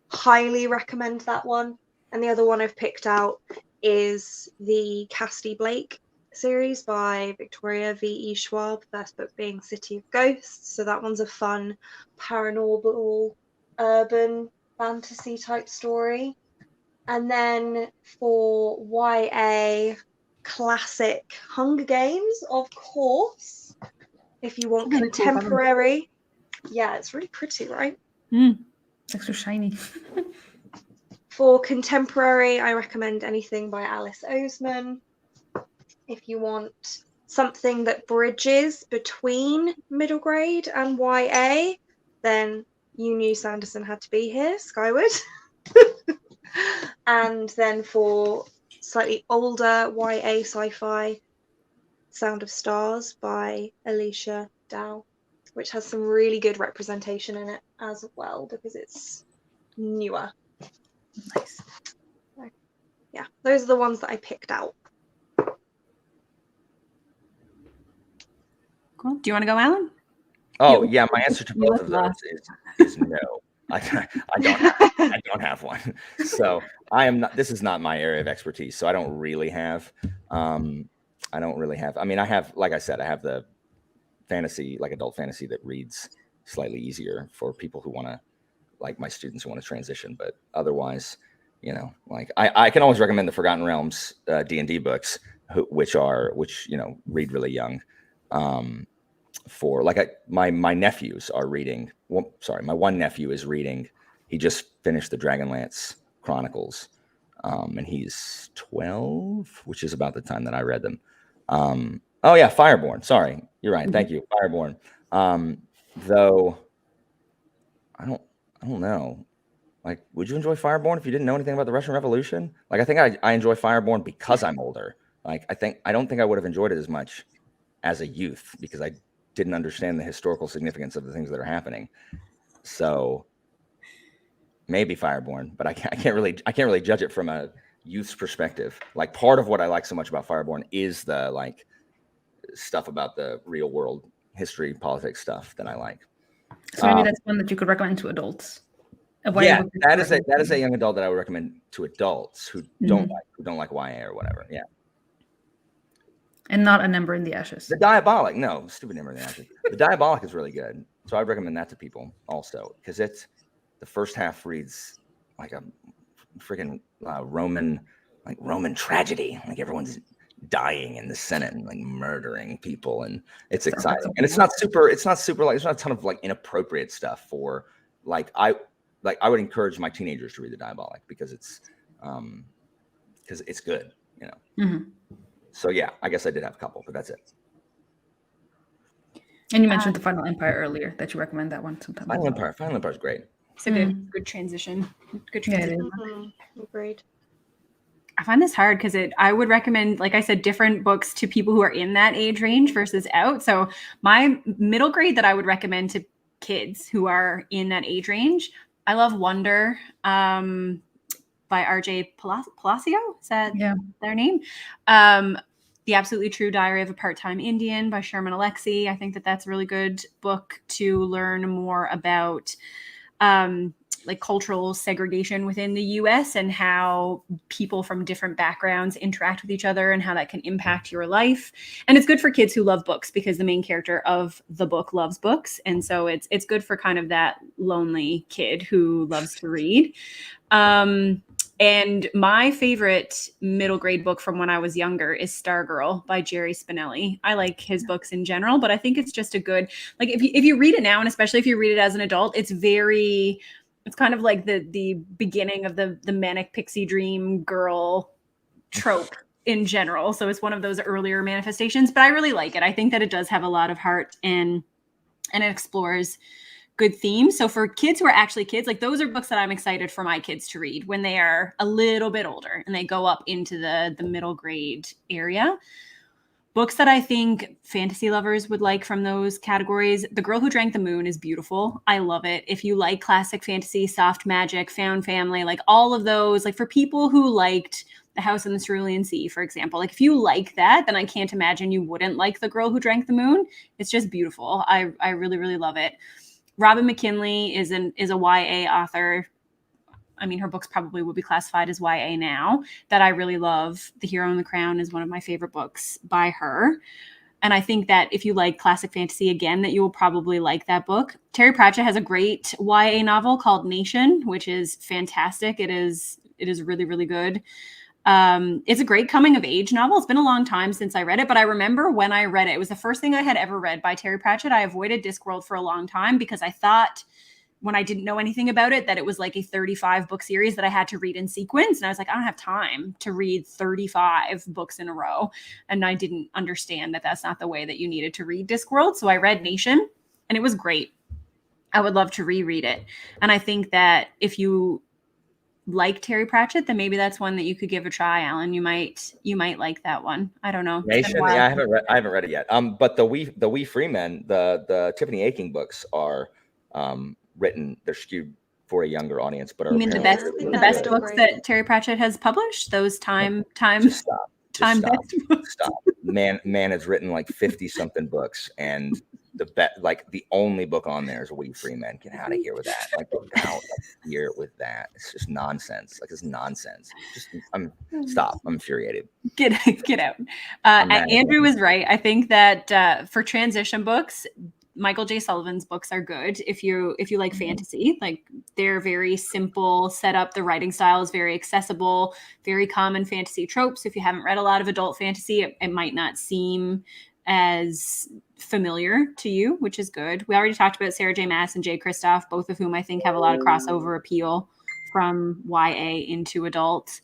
Highly recommend that one. And the other one I've picked out is the Cassidy Blake series by Victoria V.E. Schwab, first book being City of Ghosts. So that one's a fun paranormal urban fantasy type story. And then for YA, classic Hunger Games, of course. If you want Really cool cover. contemporary. Yeah, it's really pretty, right? Extra shiny. For contemporary, I recommend anything by Alice Oseman. If you want something that bridges between middle grade and YA, then You Knew Sanderson Had to Be Here, Skyward. And then for slightly older YA sci-fi, Sound of Stars by Alicia Dow, which has some really good representation in it as well because it's newer. Nice. So, yeah, those are the ones that I picked out. Cool. Do you want to go, Alan? Oh yeah, my answer to both of those is no. I don't have one. So I am not. This is not my area of expertise. So I don't really have. I mean, I have, like I said, I have the fantasy, like adult fantasy, that reads slightly easier for people who want to, like my students who want to transition. But otherwise, you know, like I can always recommend the Forgotten Realms D&D books, which you know read really young. For like my nephews are reading. Well, sorry, my one nephew is reading. He just finished the Dragonlance Chronicles, and he's 12, which is about the time that I read them. Oh yeah, Fireborn. Sorry, you're right. Thank you, Fireborn. Though I don't know. Like, would you enjoy Fireborn if you didn't know anything about the Russian Revolution? Like, I think I enjoy Fireborn because I'm older. Like, I don't think I would have enjoyed it as much as a youth because I didn't understand the historical significance of the things that are happening. So maybe Fireborn, but I can't really judge it from a youth's perspective. Like, part of what I like so much about Fireborn is the like stuff about the real world history, politics stuff that I like. So maybe that's one that you could recommend to adults. Yeah, that is a young adult that I would recommend to adults who don't like YA or whatever. Yeah. And not A Number in the Ashes. The Diabolic, no, stupid Number in the Ashes. The Diabolic is really good, so I'd recommend that to people also because it's the first half reads like a freaking Roman tragedy. Like everyone's dying in the Senate and like murdering people, and it's exciting. And it's not super like it's not a ton of like inappropriate stuff for like I would encourage my teenagers to read The Diabolic because it's good, you know. Mm-hmm. So yeah, I guess I did have a couple, but that's it. And you mentioned The Final Empire earlier, that you recommend that one sometimes. Final Empire is great. It's a good transition. Good transition. Yeah, agreed. I find this hard because I would recommend, like I said, different books to people who are in that age range versus out. So my middle grade that I would recommend to kids who are in that age range, I love Wonder by R.J. Palacio. Is that their name? The Absolutely True Diary of a Part-Time Indian by Sherman Alexie. I think that's a really good book to learn more about like cultural segregation within the US and how people from different backgrounds interact with each other and how that can impact your life. And it's good for kids who love books because the main character of the book loves books. And so it's good for kind of that lonely kid who loves to read. And my favorite middle grade book from when I was younger is Stargirl by Jerry Spinelli. I like his books in general, but I think it's just a good, like if you read it now, and especially if you read it as an adult, it's kind of like the beginning of the manic pixie dream girl trope in general. So it's one of those earlier manifestations, but I really like it. I think that it does have a lot of heart and it explores good themes. So for kids who are actually kids, like those are books that I'm excited for my kids to read when they are a little bit older and they go up into the middle grade area. Books that I think fantasy lovers would like from those categories. The Girl Who Drank the Moon is beautiful. I love it. If you like classic fantasy, soft magic, found family, like all of those, like for people who liked The House in the Cerulean Sea, for example, like if you like that, then I can't imagine you wouldn't like The Girl Who Drank the Moon. It's just beautiful. I really, really love it. Robin McKinley is a YA author. I mean, her books probably would be classified as YA now, that I really love. The Hero and the Crown is one of my favorite books by her. And I think that if you like classic fantasy, again, that you will probably like that book. Terry Pratchett has a great YA novel called Nation, which is fantastic. It is really, really good. It's a great coming of age novel. It's been a long time since I read it, but I remember when I read it, it was the first thing I had ever read by Terry Pratchett. I avoided Discworld for a long time because I thought, when I didn't know anything about it, that it was like a 35 book series that I had to read in sequence. And I was like, I don't have time to read 35 books in a row. And I didn't understand that that's not the way that you needed to read Discworld. So I read Nation and it was great. I would love to reread it. And I think that if you like Terry Pratchett, then maybe that's one that you could give a try, Alan. You might like that one. I don't know. Nation, yeah, I haven't read it yet. But the Wee Freemen, the Tiffany Aching books are written. They're skewed for a younger audience, but are you mean the best books that Terry Pratchett has published? Those time. Just stop. Man has written like 50 something books, and the only book on there is Wee Freeman. Get out of here with that. Like, get out of here with that. It's just nonsense. Like, it's nonsense. Stop. I'm infuriated. Get out. Andrew was right. I think that for transition books, Michael J. Sullivan's books are good. If you like fantasy, like they're very simple setup. The writing style is very accessible, very common fantasy tropes. If you haven't read a lot of adult fantasy, it might not seem as familiar to you, which is good. We already talked about Sarah J. Maas and Jay Kristoff, both of whom I think have a lot of crossover appeal from YA into adult.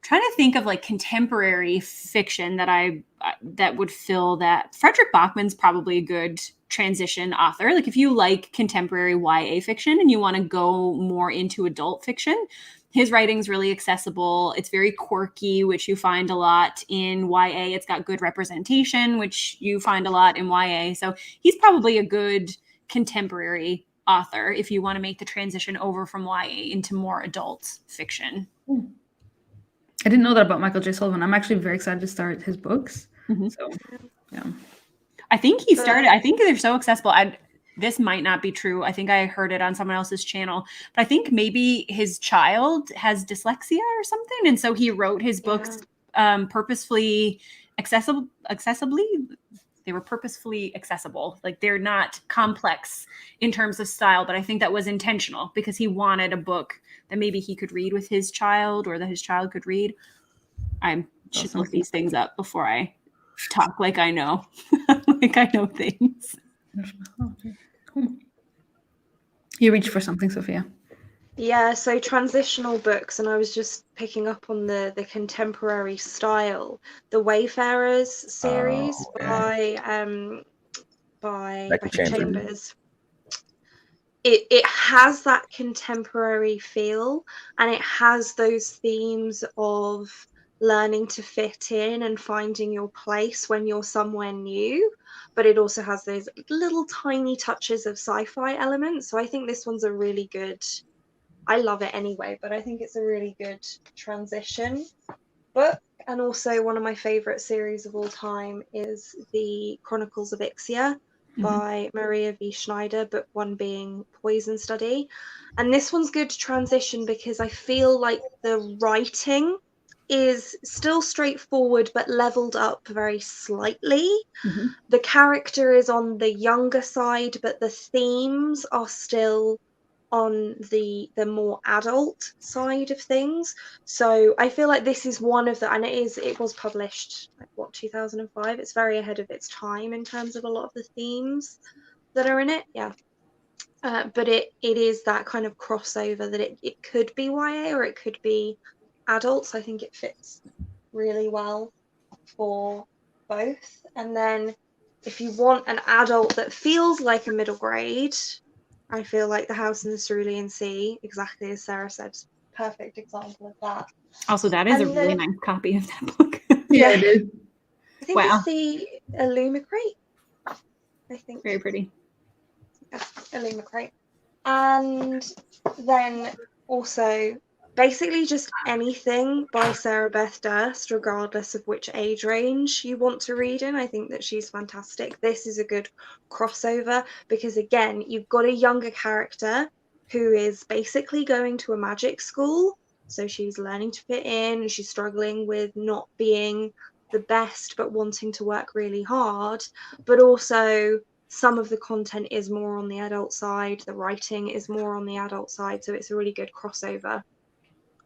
Trying to think of like contemporary fiction that would fill that. Frederick Bachman's probably a good transition author. Like if you like contemporary YA fiction and you want to go more into adult fiction, his writing's really accessible. It's very quirky, which you find a lot in YA. It's got good representation, which you find a lot in YA. So he's probably a good contemporary author if you want to make the transition over from YA into more adult fiction. I didn't know that about Michael J. Sullivan. I'm actually very excited to start his books. So, yeah. I think he started, I think they're so accessible. This might not be true. I think I heard it on someone else's channel, but I think maybe his child has dyslexia or something. And so he wrote his books purposefully accessibly. They were purposefully accessible. Like they're not complex in terms of style, but I think that was intentional because he wanted a book that maybe he could read with his child or that his child could read. I should look these things up before I talk like I know, like I know things. You reached for something, Sophia. Yeah, so transitional books, and I was just picking up on the contemporary style. The Wayfarers series by Becky Chambers. It has that contemporary feel, and it has those themes of learning to fit in and finding your place when you're somewhere new, but it also has those little tiny touches of sci-fi elements. So I think this one's a really good, I love it anyway, but I think it's a really good transition book. And also one of my favorite series of all time is the Chronicles of Ixia by Maria V. Schneider, book one being Poison Study. And this one's good to transition because I feel like the writing is still straightforward but leveled up very slightly. The character is on the younger side, but the themes are still on the more adult side of things. So I feel like this is one of the, and it was published like what, 2005. It's very ahead of its time in terms of a lot of the themes that are in it. Yeah. But it is that kind of crossover that it could be YA or it could be adults. I think it fits really well for both. And then if you want an adult that feels like a middle grade, I feel like The House in the Cerulean Sea, exactly as Sarah said, perfect example of that. Also, that is And a really then- nice copy of that book. Yeah, it is. I think Wow. it's the Illumicrate. I think. Very pretty. Yeah, Illumicrate. And then also basically just anything by Sarah Beth Durst, regardless of which age range you want to read in. I think that she's fantastic. This is a good crossover because, again, you've got a younger character who is basically going to a magic school. So she's learning to fit in, she's struggling with not being the best, but wanting to work really hard. But also, some of the content is more on the adult side, the writing is more on the adult side. So it's a really good crossover,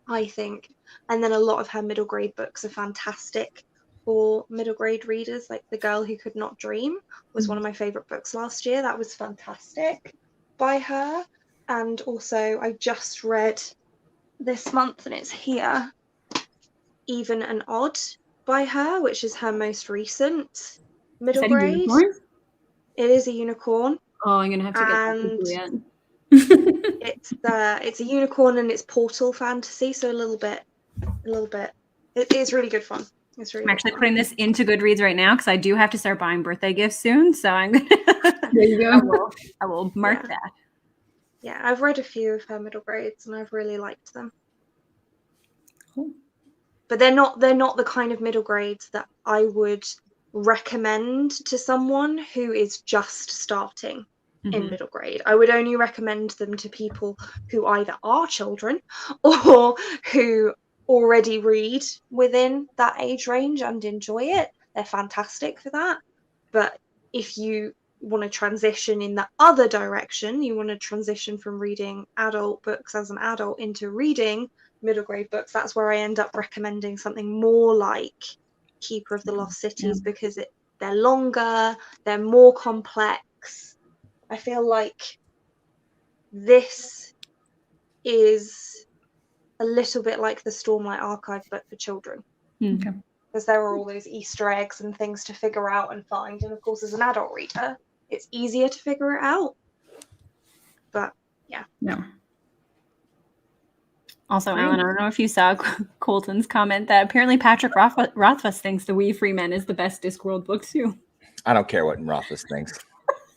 I think. And then a lot of her middle grade books are fantastic for middle grade readers. Like The Girl Who Could Not Dream was one of my favorite books last year. That was fantastic by her. And also I just read this month, and it's here, Even and Odd by her, which is her most recent Is middle that a grade. unicorn? It is a unicorn. Oh, I'm gonna have to get that And from Juliet. it's a unicorn and it's portal fantasy, so a little bit. It is really good fun. It's really I'm good actually fun. putting this into Goodreads right now because I do have to start buying birthday gifts soon. So I'm gonna There you go. I will mark Yeah. that. Yeah, I've read a few of her middle grades and I've really liked them. Cool. But they're not the kind of middle grades that I would recommend to someone who is just starting in Mhm. middle grade. I would only recommend them to people who either are children or who already read within that age range and enjoy it. They're fantastic for that. But if you want to transition in the other direction, you want to transition from reading adult books as an adult into reading middle grade books, that's where I end up recommending something more like Keeper of the Lost Cities, because they're longer, they're more complex. I feel like this is a little bit like the Stormlight Archive, but for children. Okay. Because there are all those Easter eggs and things to figure out and find. And of course, as an adult reader, it's easier to figure it out. But yeah. Yeah. Also, Great. Alan, I don't know if you saw Colton's comment that apparently Patrick Rothfuss thinks The Wee Free Men is the best Discworld book too. I don't care what Rothfuss thinks.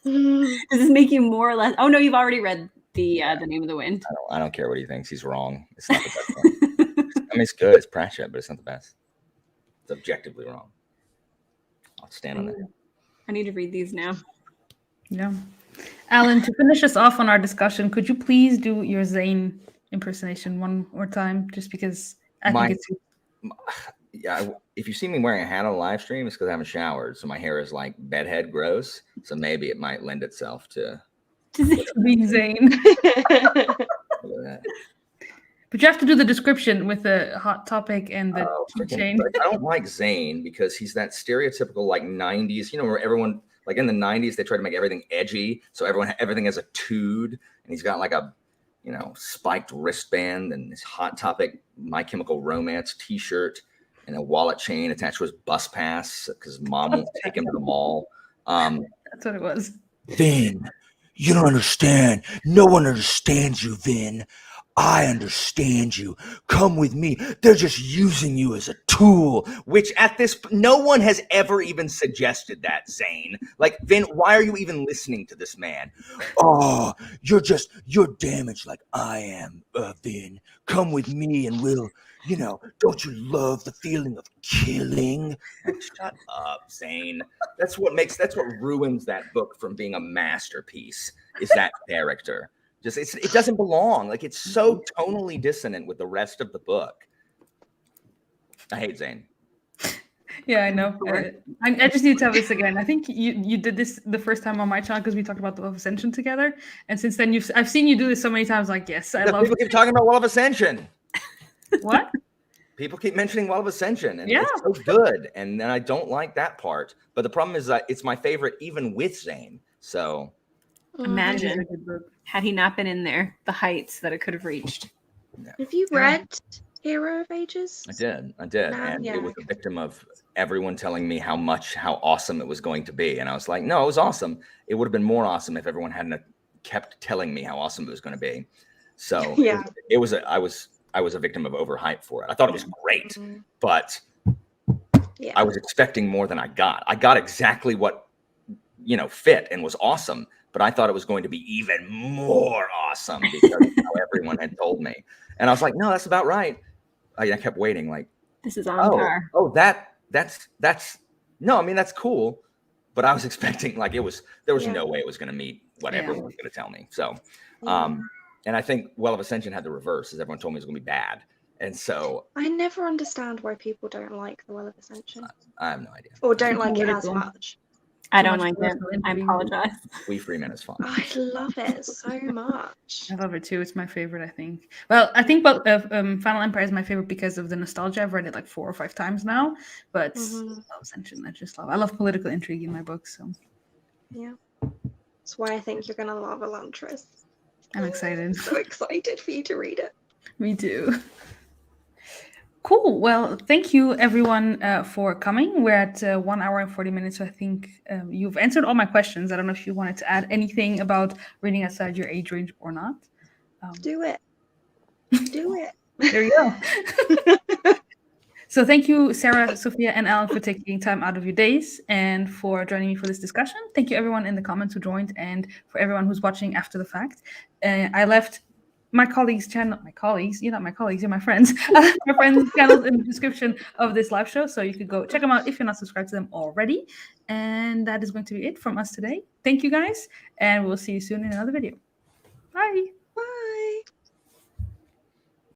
Does this make you more or less? Oh no, you've already read the Name of the Wind. I don't care what he thinks. He's wrong. It's not the best one. I mean, it's good. It's Pratchett, but it's not the best. It's objectively wrong. I'll stand on that. I need to read these now. Yeah. Alan, to finish us off on our discussion, could you please do your Zane impersonation one more time? Just because I think it's Yeah, if you see me wearing a hat on a live stream, it's because I haven't showered, so my hair is like bedhead gross. So maybe it might lend itself to being Zane. that. But you have to do the description with the hot topic and the chain. But I don't like Zane because he's that stereotypical like 90s, you know, where everyone like in the 90s they try to make everything edgy, so everything has a tude, and he's got like a, you know, spiked wristband and his Hot Topic My Chemical Romance t-shirt and a wallet chain attached to his bus pass because mom won't take him to the mall. That's what it was. Vin, you don't understand. No one understands you, Vin. I understand you. Come with me. They're just using you as a tool. Which at this, no one has ever even suggested that, Zane. Like, Vin, why are you even listening to this man? Oh, you're damaged like I am, Vin. Come with me and we'll, you know, don't you love the feeling of killing? Shut up, Zane. That's what ruins that book from being a masterpiece, is that character. It doesn't belong. Like, it's so tonally dissonant with the rest of the book. I hate Zane. Yeah, I know. I just need to tell this again. I think you did this the first time on my channel because we talked about the Well of Ascension together, and since then I've seen you do this so many times. Like, yes, I love. People keep talking about Well of Ascension. What? People keep mentioning Well of Ascension, and Yeah. it's so good, and then I don't like that part. But the problem is that it's my favorite, even with Zane. So Imagine had he not been in there, the heights that it could have reached. Have you read Hero of Ages? I did, and Yeah, it was a victim of everyone telling me how awesome it was going to be, and I was like, no, it was awesome. It would have been more awesome if everyone hadn't kept telling me how awesome it was going to be. So Yeah. I was a victim of overhype for it. I thought it was great, but Yeah. I was expecting more than I got. I got exactly what fit and was awesome, but I thought it was going to be even more awesome because of how everyone had told me. And I was like, no, that's about right. I kept waiting, like, this is on par. Oh, that's no, I mean, that's cool. But I was expecting, like, there was no way it was going to meet what everyone was going to tell me. So, and I think Well of Ascension had the reverse, as everyone told me it was going to be bad. And so I never understand why people don't like the Well of Ascension. I have no idea. Or don't like it as much. I don't like it. I apologize. We Freeman is fun. I love it so much. I love it too. It's my favorite, I think. Well, I think Final Empire is my favorite because of the nostalgia. I've read it like 4 or 5 times now. But Ascension, I just love. I love political intrigue in my books. So yeah, that's why I think you're gonna love Elantris. I'm excited. I'm so excited for you to read it. Me too. Cool. Well, thank you everyone for coming. We're at 1 hour and 40 minutes. So I think you've answered all my questions. I don't know if you wanted to add anything about reading outside your age range or not. Do it. Do it. There you go. So thank you, Sarah, Sophia, and Allen, for taking time out of your days and for joining me for this discussion. Thank you everyone in the comments who joined and for everyone who's watching after the fact. I left my colleagues' channel, you're not my colleagues, you're my friends. My friends' channels in the description of this live show, so you could go check them out if you're not subscribed to them already. And that is going to be it from us today. Thank you guys, and we'll see you soon in another video. Bye.